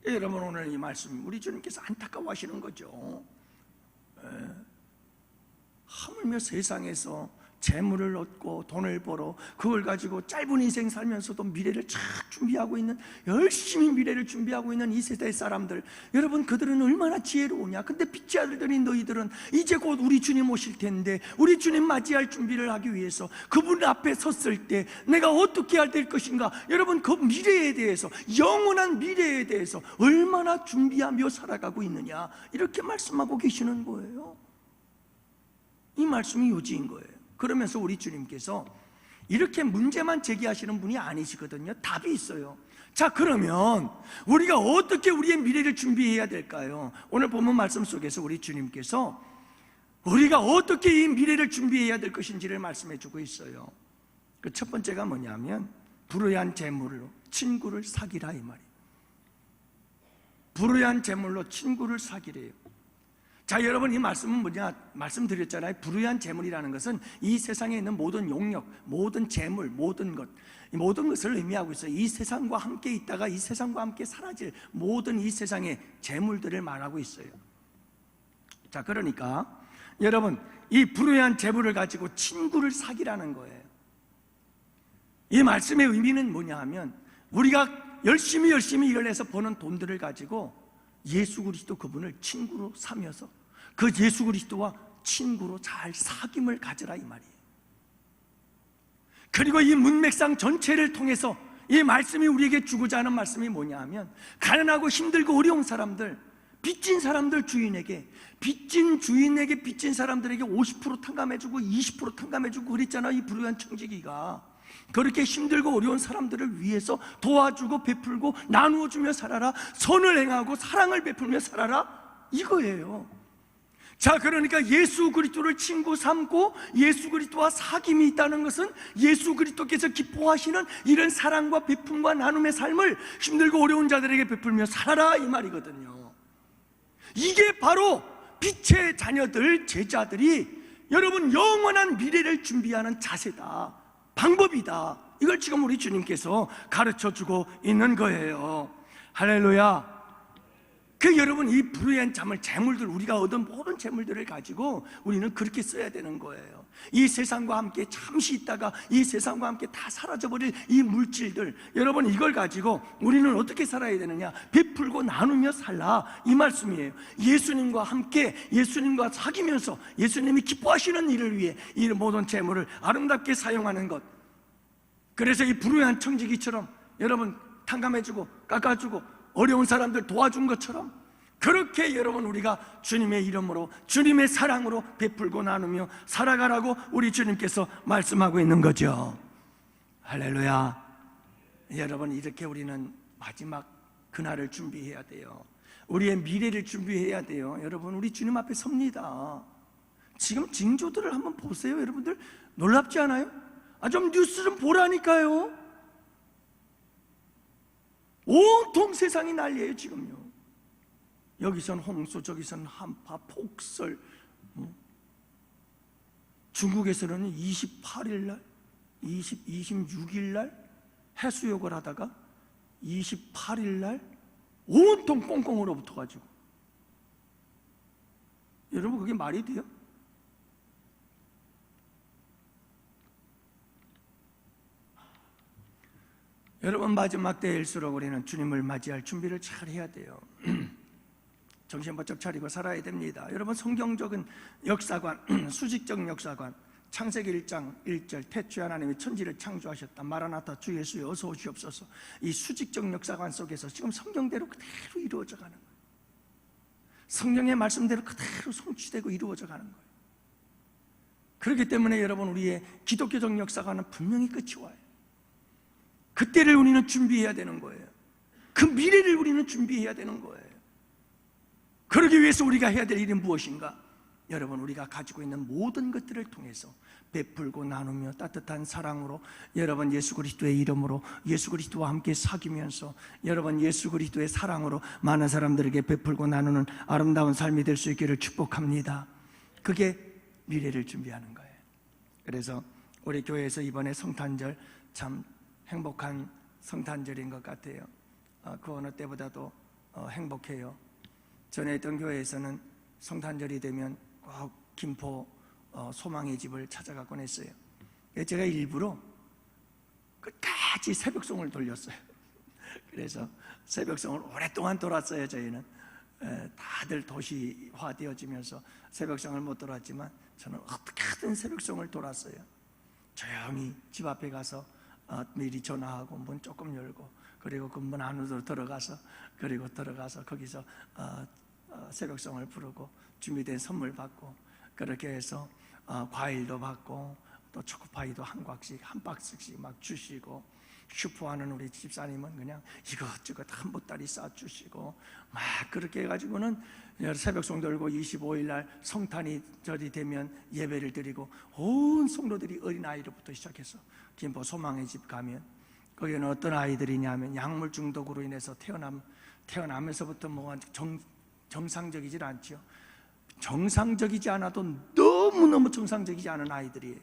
여러분, 오늘 이 말씀 우리 주님께서 안타까워하시는 거죠. 하물며 세상에서 재물을 얻고 돈을 벌어 그걸 가지고 짧은 인생 살면서도 미래를 쫙 준비하고 있는, 열심히 미래를 준비하고 있는 이 세대의 사람들, 여러분, 그들은 얼마나 지혜로우냐. 근데 빛의 아들들인 너희들은 이제 곧 우리 주님 오실 텐데, 우리 주님 맞이할 준비를 하기 위해서 그분 앞에 섰을 때 내가 어떻게 해야 될 것인가, 여러분, 그 미래에 대해서, 영원한 미래에 대해서 얼마나 준비하며 살아가고 있느냐, 이렇게 말씀하고 계시는 거예요. 이 말씀이 요지인 거예요. 그러면서 우리 주님께서 이렇게 문제만 제기하시는 분이 아니시거든요. 답이 있어요. 자, 그러면 우리가 어떻게 우리의 미래를 준비해야 될까요? 오늘 본문 말씀 속에서 우리 주님께서 우리가 어떻게 이 미래를 준비해야 될 것인지를 말씀해 주고 있어요. 그 첫 번째가 뭐냐면, 불의한 재물로 친구를 사귀라 이 말이에요. 불의한 재물로 친구를 사귀래요. 자, 여러분, 이 말씀은 뭐냐? 말씀드렸잖아요. 불의한 재물이라는 것은 이 세상에 있는 모든 용력, 모든 재물, 모든 것, 이 모든 것을 의미하고 있어요. 이 세상과 함께 있다가 이 세상과 함께 사라질 모든 이 세상의 재물들을 말하고 있어요. 자, 그러니까 여러분, 이 불의한 재물을 가지고 친구를 사귀라는 거예요. 이 말씀의 의미는 뭐냐 하면, 우리가 열심히 일을 해서 버는 돈들을 가지고 예수 그리스도 그분을 친구로 삼여서 그 예수 그리스도와 친구로 잘 사귐을 가져라 이 말이에요. 그리고 이 문맥상 전체를 통해서 이 말씀이 우리에게 주고자 하는 말씀이 뭐냐 하면, 가난하고 힘들고 어려운 사람들, 빚진 사람들 주인에게, 빚진 사람들에게 50% 탕감해주고 20% 탕감해주고 그랬잖아, 이 불의한 청지기가. 그렇게 힘들고 어려운 사람들을 위해서 도와주고 베풀고 나누어주며 살아라, 선을 행하고 사랑을 베풀며 살아라, 이거예요. 자, 그러니까 예수 그리스도를 친구 삼고 예수 그리스도와 사귐이 있다는 것은 예수 그리스도께서 기뻐하시는 이런 사랑과 베품과 나눔의 삶을 힘들고 어려운 자들에게 베풀며 살아라 이 말이거든요. 이게 바로 빛의 자녀들, 제자들이 여러분 영원한 미래를 준비하는 자세다, 방법이다. 이걸 지금 우리 주님께서 가르쳐주고 있는 거예요. 할렐루야. 여러분, 이 불의한 재물들, 우리가 얻은 모든 재물들을 가지고 우리는 그렇게 써야 되는 거예요. 이 세상과 함께 잠시 있다가 이 세상과 함께 다 사라져버릴 이 물질들, 여러분, 이걸 가지고 우리는 어떻게 살아야 되느냐? 베풀고 나누며 살라 이 말씀이에요. 예수님과 함께, 예수님과 사귀면서 예수님이 기뻐하시는 일을 위해 이 모든 재물을 아름답게 사용하는 것. 그래서 이 불의한 청지기처럼 여러분 탕감해주고 깎아주고 어려운 사람들 도와준 것처럼, 그렇게 여러분 우리가 주님의 이름으로, 주님의 사랑으로 베풀고 나누며 살아가라고 우리 주님께서 말씀하고 있는 거죠. 할렐루야. 여러분, 이렇게 우리는 마지막 그날을 준비해야 돼요. 우리의 미래를 준비해야 돼요. 여러분, 우리 주님 앞에 섭니다. 지금 징조들을 한번 보세요. 여러분들 놀랍지 않아요? 좀 뉴스 좀 보라니까요. 온통 세상이 난리예요 지금요. 여기선 홍수, 저기선 한파, 폭설. 중국에서는 28일 날 26일 날 해수욕을 하다가 28일 날 온통 꽁꽁 얼어붙어가지고, 여러분 그게 말이 돼요? 여러분, 마지막 때일수록 우리는 주님을 맞이할 준비를 잘 해야 돼요. 정신 바짝 차리고 살아야 됩니다. 여러분, 성경적인 역사관, 수직적 역사관, 창세기 1장 1절 태초에 하나님이 천지를 창조하셨다. 마라나타 주 예수여 어서 오시옵소서. 이 수직적 역사관 속에서 지금 성경대로 그대로 이루어져 가는 거예요. 성경의 말씀대로 그대로 성취되고 이루어져 가는 거예요. 그렇기 때문에 여러분, 우리의 기독교적 역사관은 분명히 끝이 와요. 그때를 우리는 준비해야 되는 거예요. 그 미래를 우리는 준비해야 되는 거예요. 그러기 위해서 우리가 해야 될 일은 무엇인가? 여러분, 우리가 가지고 있는 모든 것들을 통해서 베풀고 나누며 따뜻한 사랑으로, 여러분 예수 그리스도의 이름으로 예수 그리스도와 함께 사귀면서, 여러분 예수 그리스도의 사랑으로 많은 사람들에게 베풀고 나누는 아름다운 삶이 될 수 있기를 축복합니다. 그게 미래를 준비하는 거예요. 그래서 우리 교회에서 이번에 성탄절 참 행복한 성탄절인 것 같아요. 그 어느 때보다도 행복해요. 전에 있던 교회에서는 성탄절이 되면 꼭 김포 소망의 집을 찾아가곤 했어요. 제가 일부러 끝까지 새벽송을 돌렸어요. 그래서 새벽송을 오랫동안 돌았어요. 저희는 다들 도시화 되어지면서 새벽송을 못 돌았지만 저는 어떻게든 새벽송을 돌았어요. 조용히 집 앞에 가서 미리 전화하고 문 조금 열고, 그리고 그 문 안으로 들어가서, 그리고 들어가서 거기서 새벽송을 부르고 준비된 선물 받고, 그렇게 해서 과일도 받고 또 초코파이도 한 박스씩 막 주시고, 슈퍼하는 우리 집사님은 그냥 이것저것 한 보따리 싸주시고, 막 그렇게 해가지고는 새벽송 들고 25일 날 성탄절이 되면 예배를 드리고, 온 성도들이 어린아이로부터 시작해서 김포 소망의 집 가면 거기는 어떤 아이들이냐면 약물 중독으로 인해서 태어나면서부터 뭐가 정상적이질 않죠. 정상적이지 않아도 너무너무 정상적이지 않은 아이들이에요.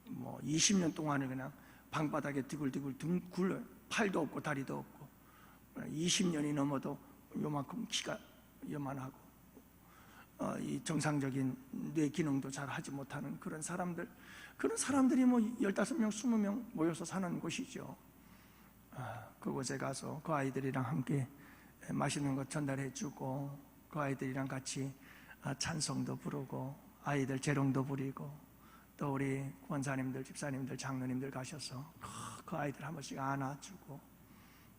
뭐 20년 동안을 그냥 방바닥에 디굴디굴 굴러요. 팔도 없고 다리도 없고, 20년이 넘어도 요만큼 키가 요만하고, 이 정상적인 뇌 기능도 잘 하지 못하는 그런 사람들이 뭐 15명, 20명 모여서 사는 곳이죠. 그곳에 가서 그 아이들이랑 함께 맛있는 것 전달해 주고, 그 아이들이랑 같이 찬송도 부르고, 아이들 재롱도 부리고, 또 우리 권사님들, 집사님들, 장로님들 가셔서 그 아이들 한 번씩 안아주고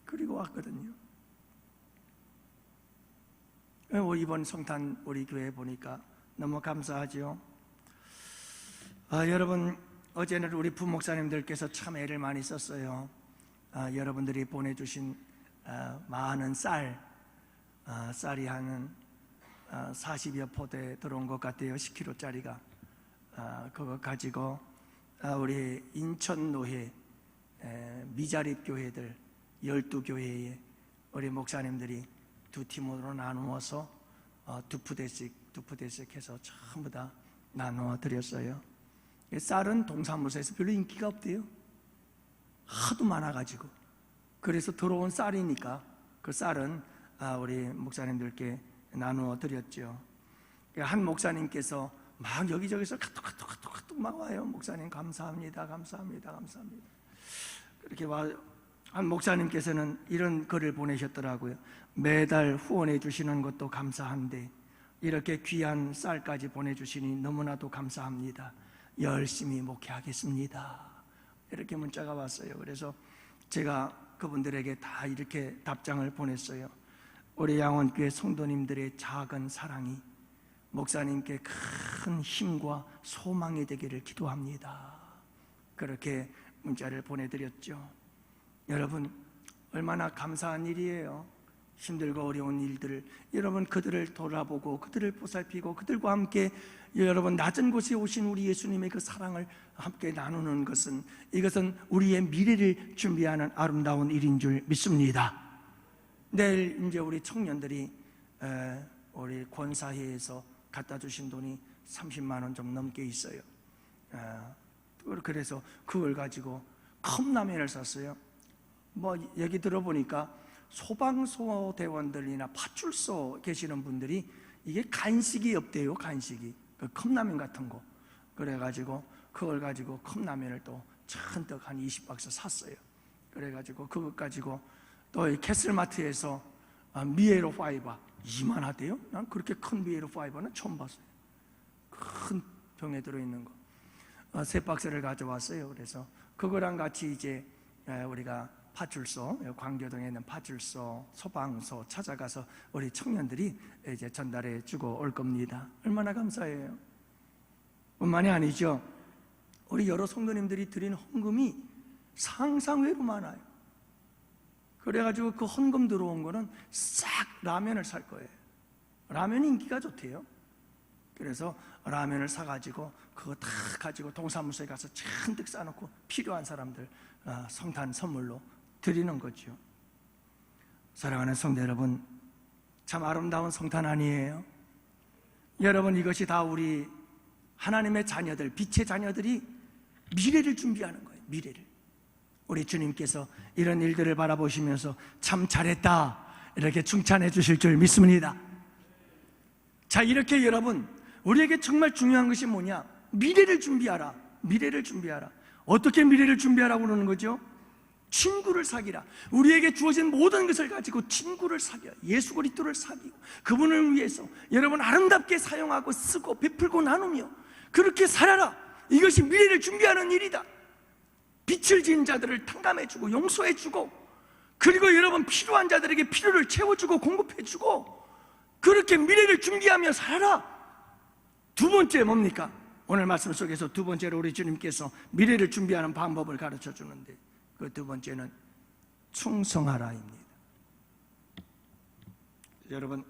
그리고 왔거든요. 이번 성탄 우리 교회 보니까 너무 감사하죠. 여러분, 어제는 우리 부목사님들께서 참 애를 많이 썼어요. 여러분들이 보내주신 많은 쌀이 한 40여 포대 들어온 것 같아요. 10kg짜리가. 그거 가지고 우리 인천노회 미자립 교회들 12교회에 우리 목사님들이 두 팀으로 나누어서 두 푸대씩 해서 전부 다 나누어 드렸어요. 쌀은 동사무소에서 별로 인기가 없대요. 하도 많아가지고. 그래서 들어온 쌀이니까 그 쌀은 우리 목사님들께 나누어 드렸죠. 한 목사님께서 막 여기저기서 카톡 막 와요. 목사님 감사합니다. 그렇게 한 목사님께서는 이런 글을 보내셨더라고요. 매달 후원해 주시는 것도 감사한데 이렇게 귀한 쌀까지 보내주시니 너무나도 감사합니다. 열심히 목회하겠습니다. 이렇게 문자가 왔어요. 그래서 제가 그분들에게 다 이렇게 답장을 보냈어요. 우리 양원교회 성도님들의 작은 사랑이 목사님께 큰 힘과 소망이 되기를 기도합니다. 그렇게 문자를 보내드렸죠. 여러분, 얼마나 감사한 일이에요. 힘들고 어려운 일들을, 여러분 그들을 돌아보고 그들을 보살피고 그들과 함께 여러분 낮은 곳에 오신 우리 예수님의 그 사랑을 함께 나누는 것은, 이것은 우리의 미래를 준비하는 아름다운 일인 줄 믿습니다. 내일 이제 우리 청년들이 우리 권사회에서 갖다 주신 돈이 30만 원 좀 넘게 있어요. 그래서 그걸 가지고 컵라면을 샀어요. 뭐 얘기 들어보니까 소방소대원들이나 파출소 계시는 분들이 이게 간식이 없대요. 간식이 그 컵라면 같은 거. 그래가지고 그걸 가지고 컵라면을 또 잔뜩 한 20박스 샀어요. 그래가지고 그것 가지고 또 이 캐슬마트에서 미에로 파이바 이만하대요. 난 그렇게 큰 미에로 파이바는 처음 봤어요. 큰 병에 들어있는 거 3박스를 가져왔어요. 그래서 그거랑 같이 이제 우리가 파출소, 광교동에 있는 파출소, 소방서 찾아가서 우리 청년들이 이제 전달해 주고 올 겁니다. 얼마나 감사해요. 뿐만이 아니죠. 우리 여러 성도님들이 드린 헌금이 상상외로 많아요. 그래가지고 그 헌금 들어온 거는 싹 라면을 살 거예요. 라면이 인기가 좋대요. 그래서 라면을 사가지고 그거 다 가지고 동사무소에 가서 잔뜩 싸놓고 필요한 사람들 성탄 선물로 드리는 거죠. 사랑하는 성도 여러분, 참 아름다운 성탄 아니에요? 여러분, 이것이 다 우리 하나님의 자녀들, 빛의 자녀들이 미래를 준비하는 거예요. 미래를. 우리 주님께서 이런 일들을 바라보시면서 참 잘했다 이렇게 칭찬해 주실 줄 믿습니다. 자, 이렇게 여러분, 우리에게 정말 중요한 것이 뭐냐? 미래를 준비하라. 미래를 준비하라. 어떻게 미래를 준비하라고 그러는 거죠? 친구를 사귀라. 우리에게 주어진 모든 것을 가지고 친구를 사귀어 예수 그리스도를 사귀고 그분을 위해서 여러분 아름답게 사용하고 쓰고 베풀고 나누며 그렇게 살아라. 이것이 미래를 준비하는 일이다. 빛을 지은 자들을 탕감해주고 용서해주고 그리고 여러분 필요한 자들에게 필요를 채워주고 공급해주고 그렇게 미래를 준비하며 살아라. 두 번째 뭡니까? 오늘 말씀 속에서 두 번째로 우리 주님께서 미래를 준비하는 방법을 가르쳐 주는데 그 두 번째는 충성하라입니다. 여러분,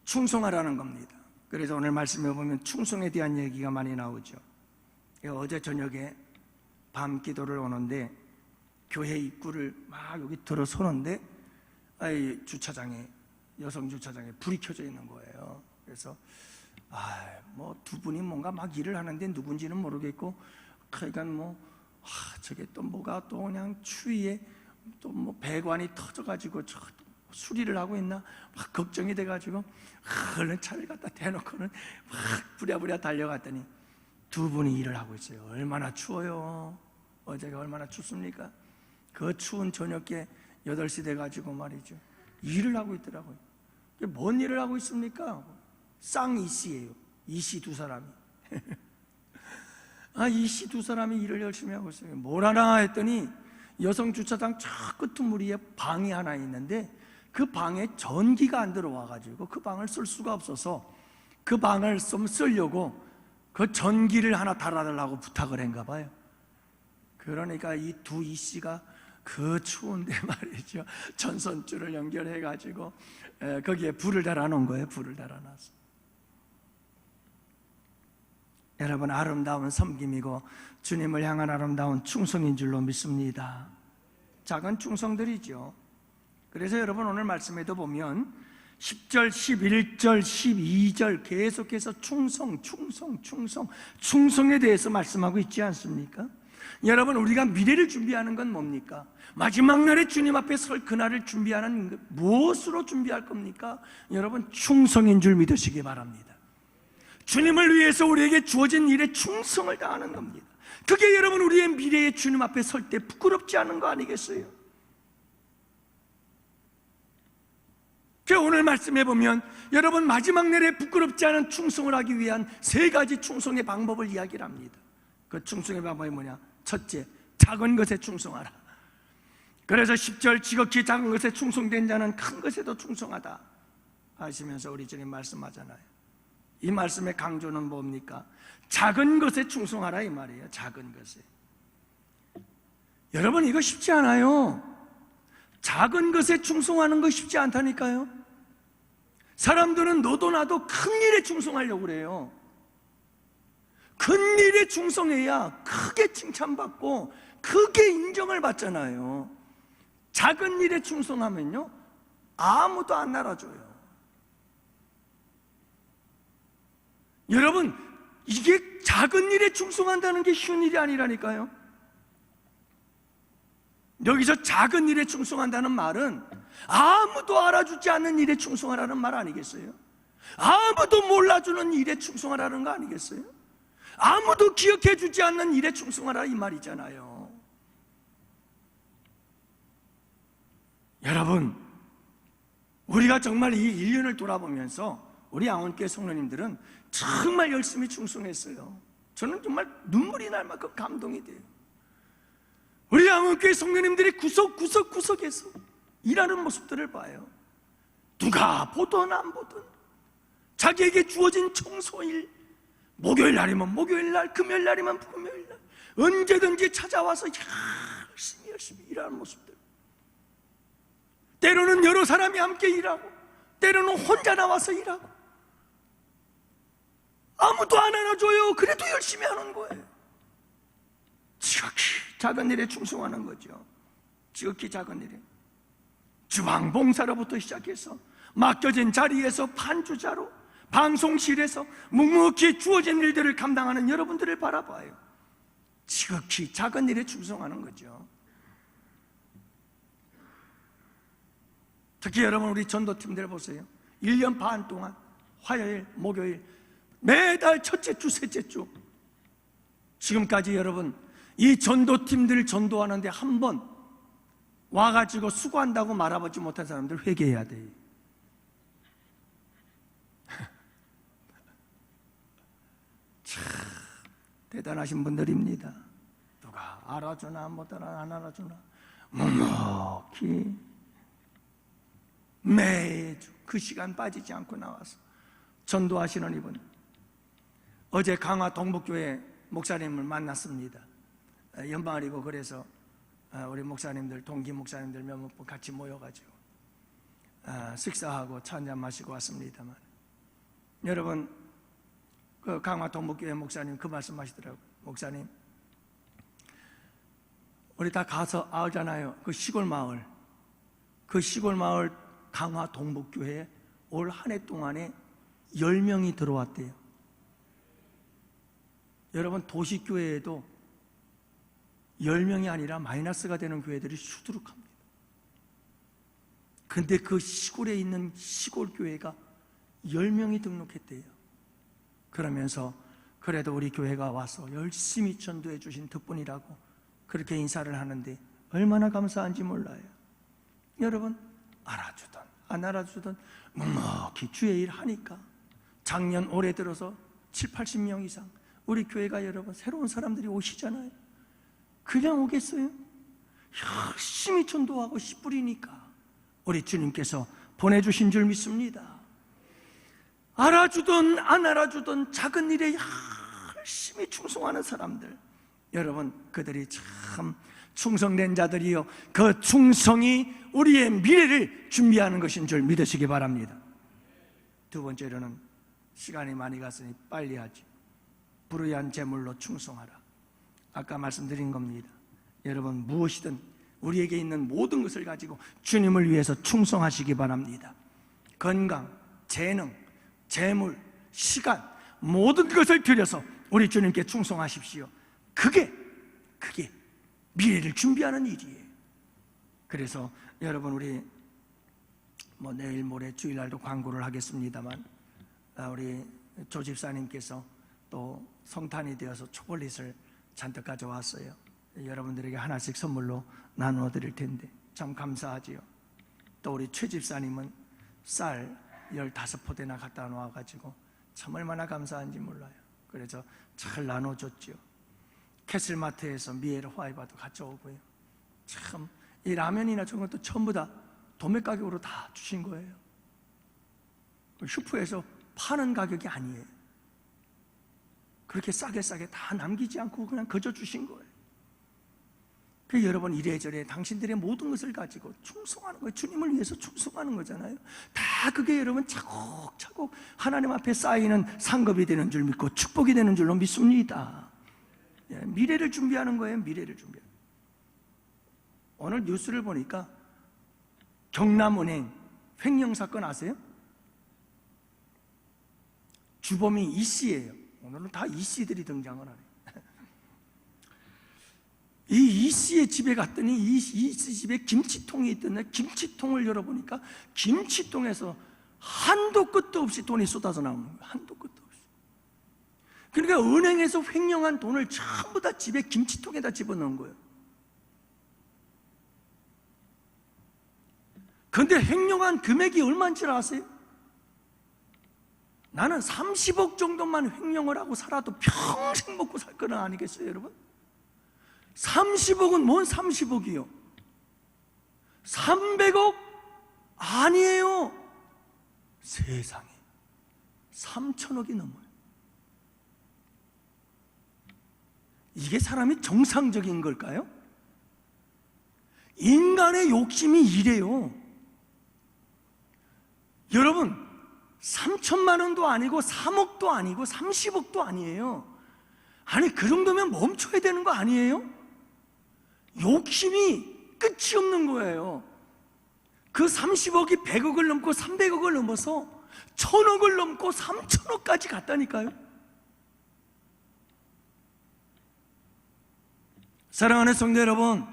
충성하라는 겁니다. 그래서 오늘 말씀에 보면 충성에 대한 얘기가 많이 나오죠. 어제 저녁에 밤 기도를 오는데 교회 입구를 막 여기 들어서는데 주차장에 여성 주차장에 불이 켜져 있는 거예요. 그래서 뭐 두 분이 뭔가 막 일을 하는데 누군지는 모르겠고 그러니까 저게 또 뭐가 또 그냥 추위에 또 뭐 배관이 터져가지고 수리를 하고 있나 막 걱정이 돼가지고 얼른 차를 갖다 대놓고는 막 부랴부랴 달려갔더니 두 분이 일을 하고 있어요. 얼마나 추워요. 어제가 얼마나 춥습니까? 그 추운 저녁에 8시 돼가지고 말이죠. 일을 하고 있더라고요. 뭔 일을 하고 있습니까? 쌍이씨예요. 이씨 두 사람이. 이씨 두 사람이 일을 열심히 하고 있어요. 뭘 하나 했더니 여성 주차장 저 끄트무리에 방이 하나 있는데 그 방에 전기가 안 들어와가지고 그 방을 쓸 수가 없어서 그 방을 좀 쓰려고 그 전기를 하나 달아달라고 부탁을 했가 봐요. 그러니까 이 두 이씨가 그 추운데 말이죠. 전선줄을 연결해가지고 거기에 불을 달아놓은 거예요. 불을 달아놨어. 여러분, 아름다운 섬김이고 주님을 향한 아름다운 충성인 줄로 믿습니다. 작은 충성들이죠. 그래서 여러분 오늘 말씀에도 보면 10절, 11절, 12절 계속해서 충성에 대해서 말씀하고 있지 않습니까? 여러분, 우리가 미래를 준비하는 건 뭡니까? 마지막 날에 주님 앞에 설 그날을 준비하는 무엇으로 준비할 겁니까? 여러분, 충성인 줄 믿으시기 바랍니다. 주님을 위해서 우리에게 주어진 일에 충성을 다하는 겁니다. 그게 여러분 우리의 미래에 주님 앞에 설 때 부끄럽지 않은 거 아니겠어요? 오늘 말씀해 보면 여러분 마지막 날에 부끄럽지 않은 충성을 하기 위한 3가지 충성의 방법을 이야기를 합니다. 그 충성의 방법이 뭐냐? 첫째, 작은 것에 충성하라. 그래서 10절, 지극히 작은 것에 충성된 자는 큰 것에도 충성하다 하시면서 우리 주님 말씀하잖아요. 이 말씀의 강조는 뭡니까? 작은 것에 충성하라 이 말이에요. 작은 것에. 여러분, 이거 쉽지 않아요. 작은 것에 충성하는 거 쉽지 않다니까요. 사람들은 너도 나도 큰 일에 충성하려고 그래요. 큰 일에 충성해야 크게 칭찬받고 크게 인정을 받잖아요. 작은 일에 충성하면요 아무도 안 날아줘요. 여러분, 이게 작은 일에 충성한다는 게 쉬운 일이 아니라니까요. 여기서 작은 일에 충성한다는 말은 아무도 알아주지 않는 일에 충성하라는 말 아니겠어요? 아무도 몰라주는 일에 충성하라는 거 아니겠어요? 아무도 기억해주지 않는 일에 충성하라 이 말이잖아요. 여러분, 우리가 정말 이 1년을 돌아보면서 우리 양원교회 성도님들은 정말 열심히 충성했어요. 저는 정말 눈물이 날 만큼 감동이 돼요. 우리 양원교회 성도님들이 구석구석에서 일하는 모습들을 봐요. 누가 보든 안 보든 자기에게 주어진 청소일, 목요일 날이면 목요일 날, 금요일 날이면 금요일 날 언제든지 찾아와서 열심히 일하는 모습들. 때로는 여러 사람이 함께 일하고, 때로는 혼자 나와서 일하고, 아무도 안 안아줘요. 그래도 열심히 하는 거예요. 지극히 작은 일에 충성하는 거죠. 지극히 작은 일에. 주방 봉사로부터 시작해서 맡겨진 자리에서 반주자로, 방송실에서 묵묵히 주어진 일들을 감당하는 여러분들을 바라봐요. 지극히 작은 일에 충성하는 거죠. 특히 여러분, 우리 전도팀들 보세요. 1년 반 동안 화요일, 목요일 매달 첫째 주, 셋째 주, 지금까지 여러분 이 전도팀들 전도하는데 한 번 와가지고 수고한다고 말아보지 못한 사람들 회개해야 돼요. 참 대단하신 분들입니다. 누가 알아주나 못하나 안 알아주나 묵묵히 매주 그 시간 빠지지 않고 나와서 전도하시는 이분. 어제 강화 동북교회 목사님을 만났습니다. 연방이고 그래서 우리 목사님들, 동기 목사님들 몇 분 같이 모여가지고 식사하고 차 한잔 마시고 왔습니다만, 여러분 그 강화 동북교회 목사님 그 말씀하시더라고요. 목사님, 우리 다 가서 알잖아요. 그 시골 마을 강화 동북교회에 올 한 해 동안에 10명이 들어왔대요. 여러분, 도시교회에도 10명이 아니라 마이너스가 되는 교회들이 수두룩합니다. 근데 그 시골에 있는 시골교회가 10명이 등록했대요. 그러면서 그래도 우리 교회가 와서 열심히 전도해 주신 덕분이라고 그렇게 인사를 하는데 얼마나 감사한지 몰라요. 여러분, 알아주든 안 알아주든 묵묵히 주의 일 하니까 작년 올해 들어서 70-80명 이상 우리 교회가 여러분 새로운 사람들이 오시잖아요. 그냥 오겠어요? 열심히 전도하고 씨 뿌리니까 우리 주님께서 보내주신 줄 믿습니다. 알아주든 안 알아주든 작은 일에 열심히 충성하는 사람들, 여러분 그들이 참 충성된 자들이요, 그 충성이 우리의 미래를 준비하는 것인 줄 믿으시기 바랍니다. 두 번째로는 시간이 많이 갔으니 빨리 하지. 불의한 제물로 충성하라. 아까 말씀드린 겁니다. 여러분 무엇이든 우리에게 있는 모든 것을 가지고 주님을 위해서 충성하시기 바랍니다. 건강, 재능, 재물, 시간 모든 것을 들여서 우리 주님께 충성하십시오. 그게 미래를 준비하는 일이에요. 그래서 여러분 우리 내일 모레 주일날도 광고를 하겠습니다만, 우리 조 집사님께서 또 성탄이 되어서 초콜릿을 잔뜩 가져왔어요. 여러분들에게 하나씩 선물로 나누어 드릴 텐데 참 감사하지요. 또 우리 최 집사님은 쌀 15포대나 갖다 놓아가지고 참 얼마나 감사한지 몰라요. 그래서 잘 나눠줬죠. 캐슬마트에서 미에르 화이바도 가져오고요. 참 이 라면이나 저런 것도 전부 다 도매 가격으로 다 주신 거예요. 슈퍼에서 파는 가격이 아니에요. 그렇게 싸게 다 남기지 않고 그냥 거저 주신 거예요. 그 여러분 이래저래 당신들의 모든 것을 가지고 충성하는 거예요. 주님을 위해서 충성하는 거잖아요. 다 그게 여러분 차곡차곡 하나님 앞에 쌓이는 상급이 되는 줄 믿고 축복이 되는 줄로 믿습니다. 미래를 준비하는 거예요. 미래를 준비하는. 오늘 뉴스를 보니까 경남은행 횡령사건 아세요? 주범이 이 씨예요. 오늘은 다 이씨들이 등장을 하네. 이 이씨의 집에 갔더니 이 이씨 집에 김치통이 있던데 김치통을 열어보니까 김치통에서 한도 끝도 없이 돈이 쏟아져 나오는 거예요. 한도 끝도 없이. 그러니까 은행에서 횡령한 돈을 전부 다 집에 김치통에다 집어넣은 거예요. 그런데 횡령한 금액이 얼마인 줄 아세요? 나는 30억 정도만 횡령을 하고 살아도 평생 먹고 살 거는 아니겠어요, 여러분? 30억은 뭔 30억이요? 300억? 아니에요. 세상에 3천억이 넘어요. 이게 사람이 정상적인 걸까요? 인간의 욕심이 이래요. 여러분, 3천만 원도 아니고 3억도 아니고 30억도 아니에요. 아니, 그 정도면 멈춰야 되는 거 아니에요? 욕심이 끝이 없는 거예요. 그 30억이 100억을 넘고 300억을 넘어서 1000억을 넘고 3000억까지 갔다니까요. 사랑하는 성도 여러분,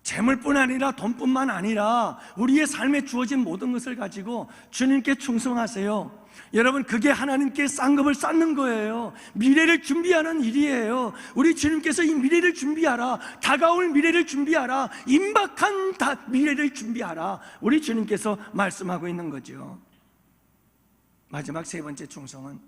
재물뿐 아니라 돈뿐만 아니라 우리의 삶에 주어진 모든 것을 가지고 주님께 충성하세요. 여러분, 그게 하나님께 쌍급을 쌓는 거예요. 미래를 준비하는 일이에요. 우리 주님께서 이 미래를 준비하라, 다가올 미래를 준비하라, 임박한 미래를 준비하라, 우리 주님께서 말씀하고 있는 거죠. 마지막 세 번째 충성은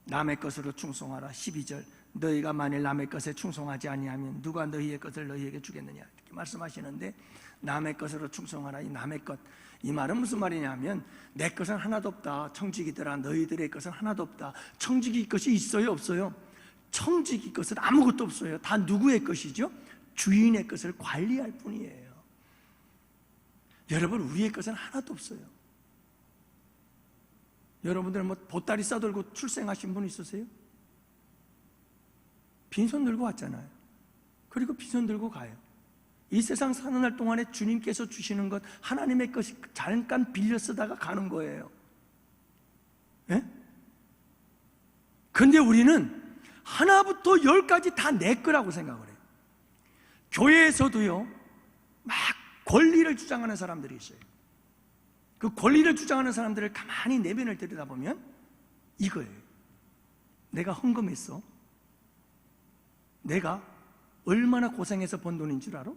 남의 것으로 충성하라. 12절, 너희가 만일 남의 것에 충성하지 아니하면 누가 너희의 것을 너희에게 주겠느냐, 이렇게 말씀하시는데, 남의 것으로 충성하라. 이 남의 것, 이 말은 무슨 말이냐면, 내 것은 하나도 없다. 청지기들아, 너희들의 것은 하나도 없다. 청지기 것이 있어요, 없어요? 청지기 것은 아무것도 없어요. 다 누구의 것이죠? 주인의 것을 관리할 뿐이에요. 여러분, 우리의 것은 하나도 없어요. 여러분들 뭐 보따리 싸들고 출생하신 분 있으세요? 빈손 들고 왔잖아요. 그리고 빈손 들고 가요. 이 세상 사는 날 동안에 주님께서 주시는 것, 하나님의 것이 잠깐 빌려 쓰다가 가는 거예요. 예? 근데 우리는 하나부터 열까지 다 내 거라고 생각을 해요. 교회에서도요, 막 권리를 주장하는 사람들이 있어요. 그 권리를 주장하는 사람들을 가만히 내면을 들여다보면 이거예요. 내가 헌금했어. 내가 얼마나 고생해서 번 돈인 줄 알아?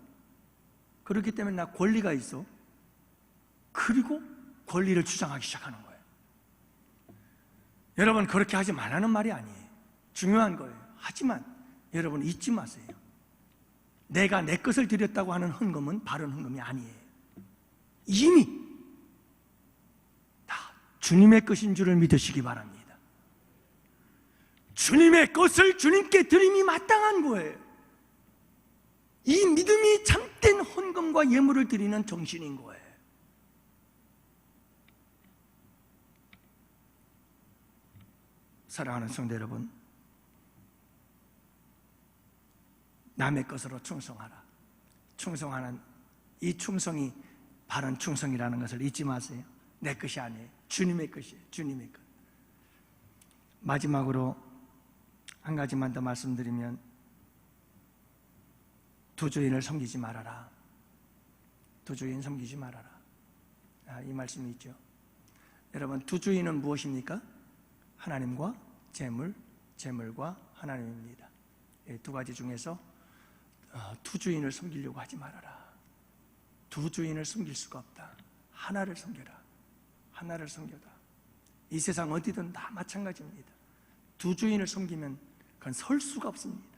그렇기 때문에 나 권리가 있어. 그리고 권리를 주장하기 시작하는 거예요. 여러분, 그렇게 하지 말라는 말이 아니에요. 중요한 거예요. 하지만 여러분, 잊지 마세요. 내가 내 것을 드렸다고 하는 헌금은 바른 헌금이 아니에요. 이미 다 주님의 것인 줄을 믿으시기 바랍니다. 주님의 것을 주님께 드림이 마땅한 거예요. 이 믿음이 참된 헌금과 예물을 드리는 정신인 거예요. 사랑하는 성도 여러분, 남의 것으로 충성하라. 충성하는 이 충성이 바른 충성이라는 것을 잊지 마세요. 내 것이 아니에요. 주님의 것이에요. 주님의 것. 마지막으로 한 가지만 더 말씀드리면, 두 주인을 섬기지 말아라. 두 주인 섬기지 말아라. 이 말씀이 있죠. 여러분, 두 주인은 무엇입니까? 하나님과 재물, 재물과 하나님입니다. 두 가지 중에서 두 주인을 섬기려고 하지 말아라. 두 주인을 섬길 수가 없다. 하나를 섬겨라. 하나를 섬겨라. 이 세상 어디든 다 마찬가지입니다. 두 주인을 섬기면 그건 설 수가 없습니다.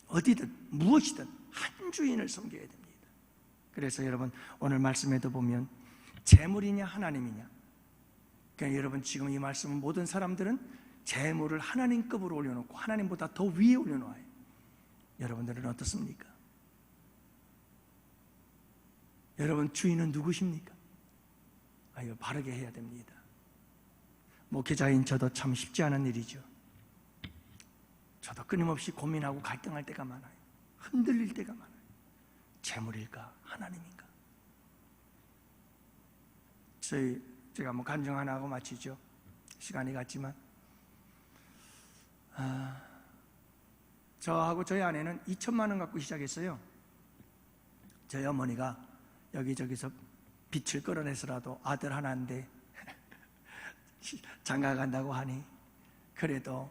어디든 무엇이든 한 주인을 섬겨야 됩니다. 그래서 여러분, 오늘 말씀에도 보면 재물이냐 하나님이냐, 그러니까 여러분, 지금 이 말씀은 모든 사람들은 재물을 하나님급으로 올려놓고 하나님보다 더 위에 올려놓아요. 여러분들은 어떻습니까? 여러분, 주인은 누구십니까? 이거 바르게 해야 됩니다. 목회자인 저도 참 쉽지 않은 일이죠. 저도 끊임없이 고민하고 갈등할 때가 많아요. 흔들릴 때가 많아요. 재물일까? 하나님인가? 제가 간증 하나 하고 마치죠. 시간이 갔지만 저하고 저희 아내는 2천만 원 갖고 시작했어요. 저희 어머니가 여기저기서 빛을 끌어내서라도 아들 하나인데 장가 간다고 하니 그래도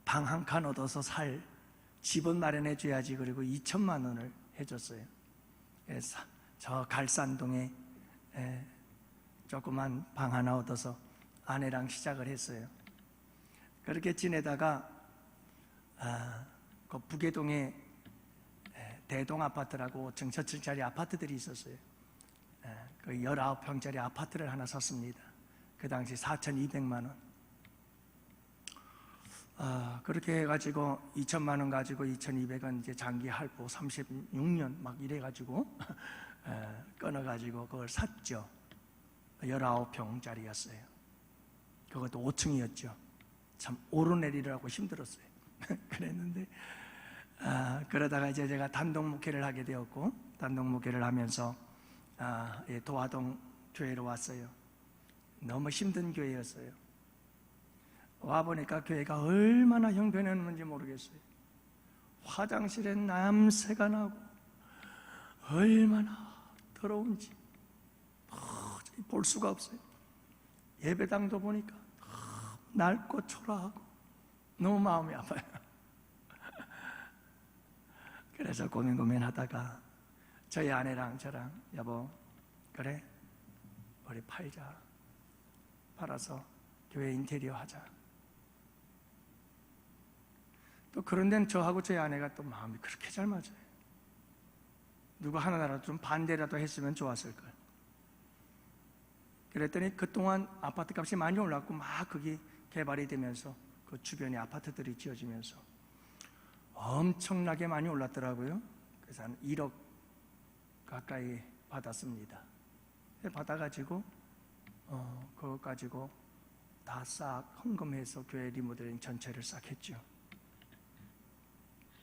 방 한 칸 얻어서 살 집은 마련해 줘야지. 그리고 2천만 원을 해줬어요. 그래서 저 갈산동에 조그만 방 하나 얻어서 아내랑 시작을 했어요. 그렇게 지내다가 그 부계동에 대동 아파트라고 5층 저층짜리 아파트들이 있었어요. 그 19평짜리 아파트를 하나 샀습니다. 그 당시 4,200만 원. 그렇게 해가지고 2천만 원 가지고 2,200원 이제 장기 할부 36년 막 이래가지고 끊어가지고 그걸 샀죠. 19평짜리였어요. 그것도 5층이었죠. 참 오르내리라고 힘들었어요. 그랬는데 그러다가 이제 제가 단독 목회를 하게 되었고, 단독 목회를 하면서 도화동 교회로 왔어요. 너무 힘든 교회였어요. 와보니까 교회가 얼마나 형편없는지 모르겠어요. 화장실에 냄새가 나고 얼마나 더러운지 도저히 볼 수가 없어요. 예배당도 보니까 낡고 초라하고 너무 마음이 아파요. 그래서 고민하다가 저희 아내랑 저랑 여보 그래 우리 팔자. 팔아서 교회 인테리어 하자. 또 그런 데는 저하고 저희 아내가 또 마음이 그렇게 잘 맞아요. 누구 하나라도 좀 반대라도 했으면 좋았을걸. 그랬더니 그동안 아파트 값이 많이 올랐고 막 거기 개발이 되면서 그 주변에 아파트들이 지어지면서 엄청나게 많이 올랐더라고요. 그래서 한 1억 가까이 받았습니다. 받아가지고 그거 가지고 다 싹 헌금해서 교회 리모델링 전체를 싹 했죠.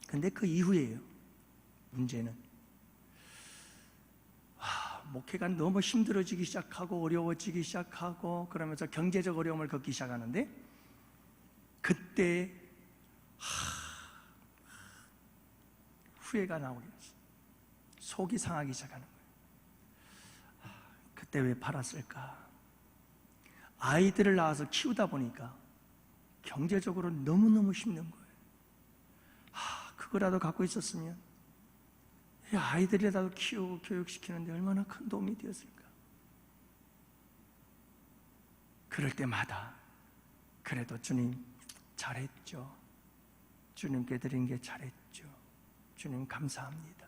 근데 그 이후에요. 문제는 목회가 너무 힘들어지기 시작하고 어려워지기 시작하고 그러면서 경제적 어려움을 겪기 시작하는데 그때 후회가 나오게 됐어요. 속이 상하기 시작하는 거예요. 그때 왜 팔았을까? 아이들을 낳아서 키우다 보니까 경제적으로 너무너무 힘든 거예요. 그거라도 갖고 있었으면 아이들이라도 키우고 교육시키는데 얼마나 큰 도움이 되었을까. 그럴 때마다 그래도 주님 잘했죠. 주님께 드린 게 잘했죠. 주님 감사합니다.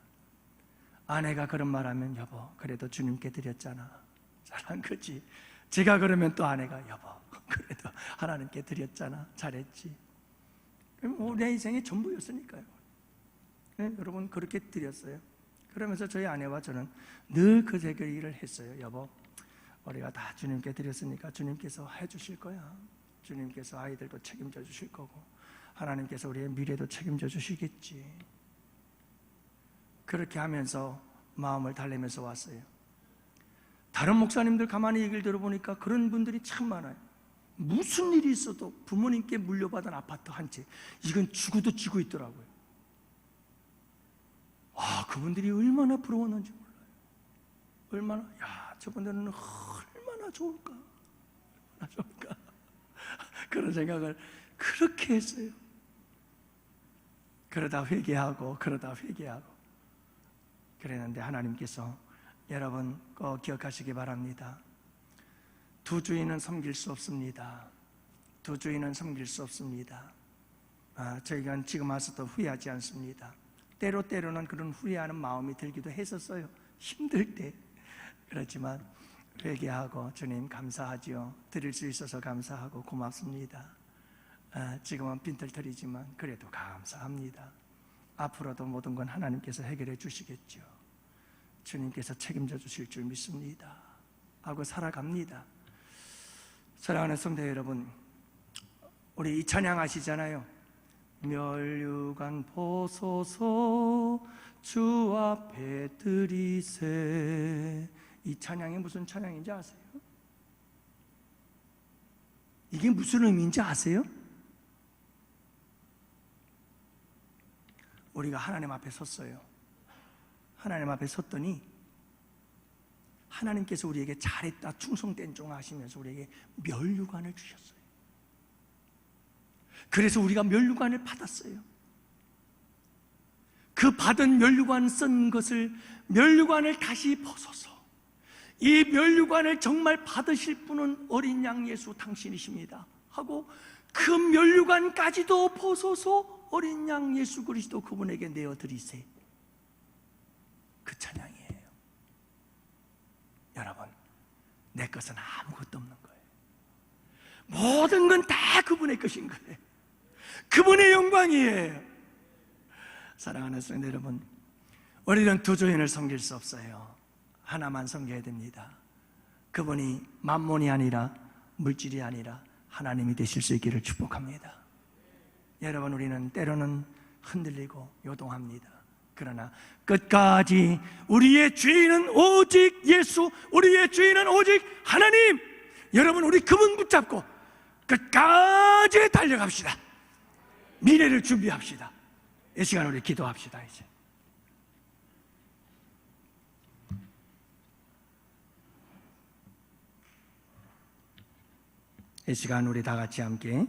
아내가 그런 말하면 여보 그래도 주님께 드렸잖아. 잘한 거지. 제가 그러면 또 아내가 여보 그래도 하나님께 드렸잖아. 잘했지. 내 인생의 전부였으니까요. 네, 여러분 그렇게 드렸어요. 그러면서 저희 아내와 저는 늘 그 얘기를 했어요. 여보 우리가 다 주님께 드렸으니까 주님께서 해주실 거야. 주님께서 아이들도 책임져 주실 거고 하나님께서 우리의 미래도 책임져 주시겠지. 그렇게 하면서 마음을 달래면서 왔어요. 다른 목사님들 가만히 얘기를 들어보니까 그런 분들이 참 많아요. 무슨 일이 있어도 부모님께 물려받은 아파트 한 채 이건 죽어도 지고 있더라고요. 그분들이 얼마나 부러웠는지 몰라요. 저분들은 얼마나 좋을까. 얼마나 좋을까. 그런 생각을 그렇게 했어요. 그러다 회개하고 그랬는데 하나님께서 여러분 꼭 기억하시기 바랍니다. 두 주인은 섬길 수 없습니다. 두 주인은 섬길 수 없습니다. 저희가 지금 와서도 후회하지 않습니다. 때로는 그런 후회하는 마음이 들기도 했었어요. 힘들 때. 그렇지만 회개하고 주님 감사하지요. 드릴 수 있어서 감사하고 고맙습니다. 지금은 빈털터리지만 그래도 감사합니다. 앞으로도 모든 건 하나님께서 해결해 주시겠죠. 주님께서 책임져 주실 줄 믿습니다 하고 살아갑니다. 사랑하는 성도 여러분, 우리 이 찬양 아시잖아요. 멸류관 보소서 주 앞에 드리세. 이 찬양이 무슨 찬양인지 아세요? 이게 무슨 의미인지 아세요? 우리가 하나님 앞에 섰어요. 하나님 앞에 섰더니 하나님께서 우리에게 잘했다, 충성된 종 하시면서 우리에게 면류관을 주셨어요. 그래서 우리가 면류관을 받았어요. 그 받은 면류관 쓴 것을, 면류관을 다시 벗어서, 이 면류관을 정말 받으실 분은 어린 양 예수 당신이십니다 하고 그 면류관까지도 벗어서 어린 양 예수 그리스도 그분에게 내어드리세요. 그 찬양이에요. 여러분, 내 것은 아무것도 없는 거예요. 모든 건 다 그분의 것인 거예요. 그분의 영광이에요. 사랑하는 성도 여러분, 우리는 두 주인을 섬길 수 없어요. 하나만 섬겨야 됩니다. 그분이 만몬이 아니라, 물질이 아니라 하나님이 되실 수 있기를 축복합니다. 여러분, 우리는 때로는 흔들리고 요동합니다. 그러나 끝까지 우리의 주인은 오직 예수, 우리의 주인은 오직 하나님. 여러분, 우리 그분 붙잡고 끝까지 달려갑시다. 미래를 준비합시다. 이 시간 우리 기도합시다. 이제 이 시간 우리 다 같이 함께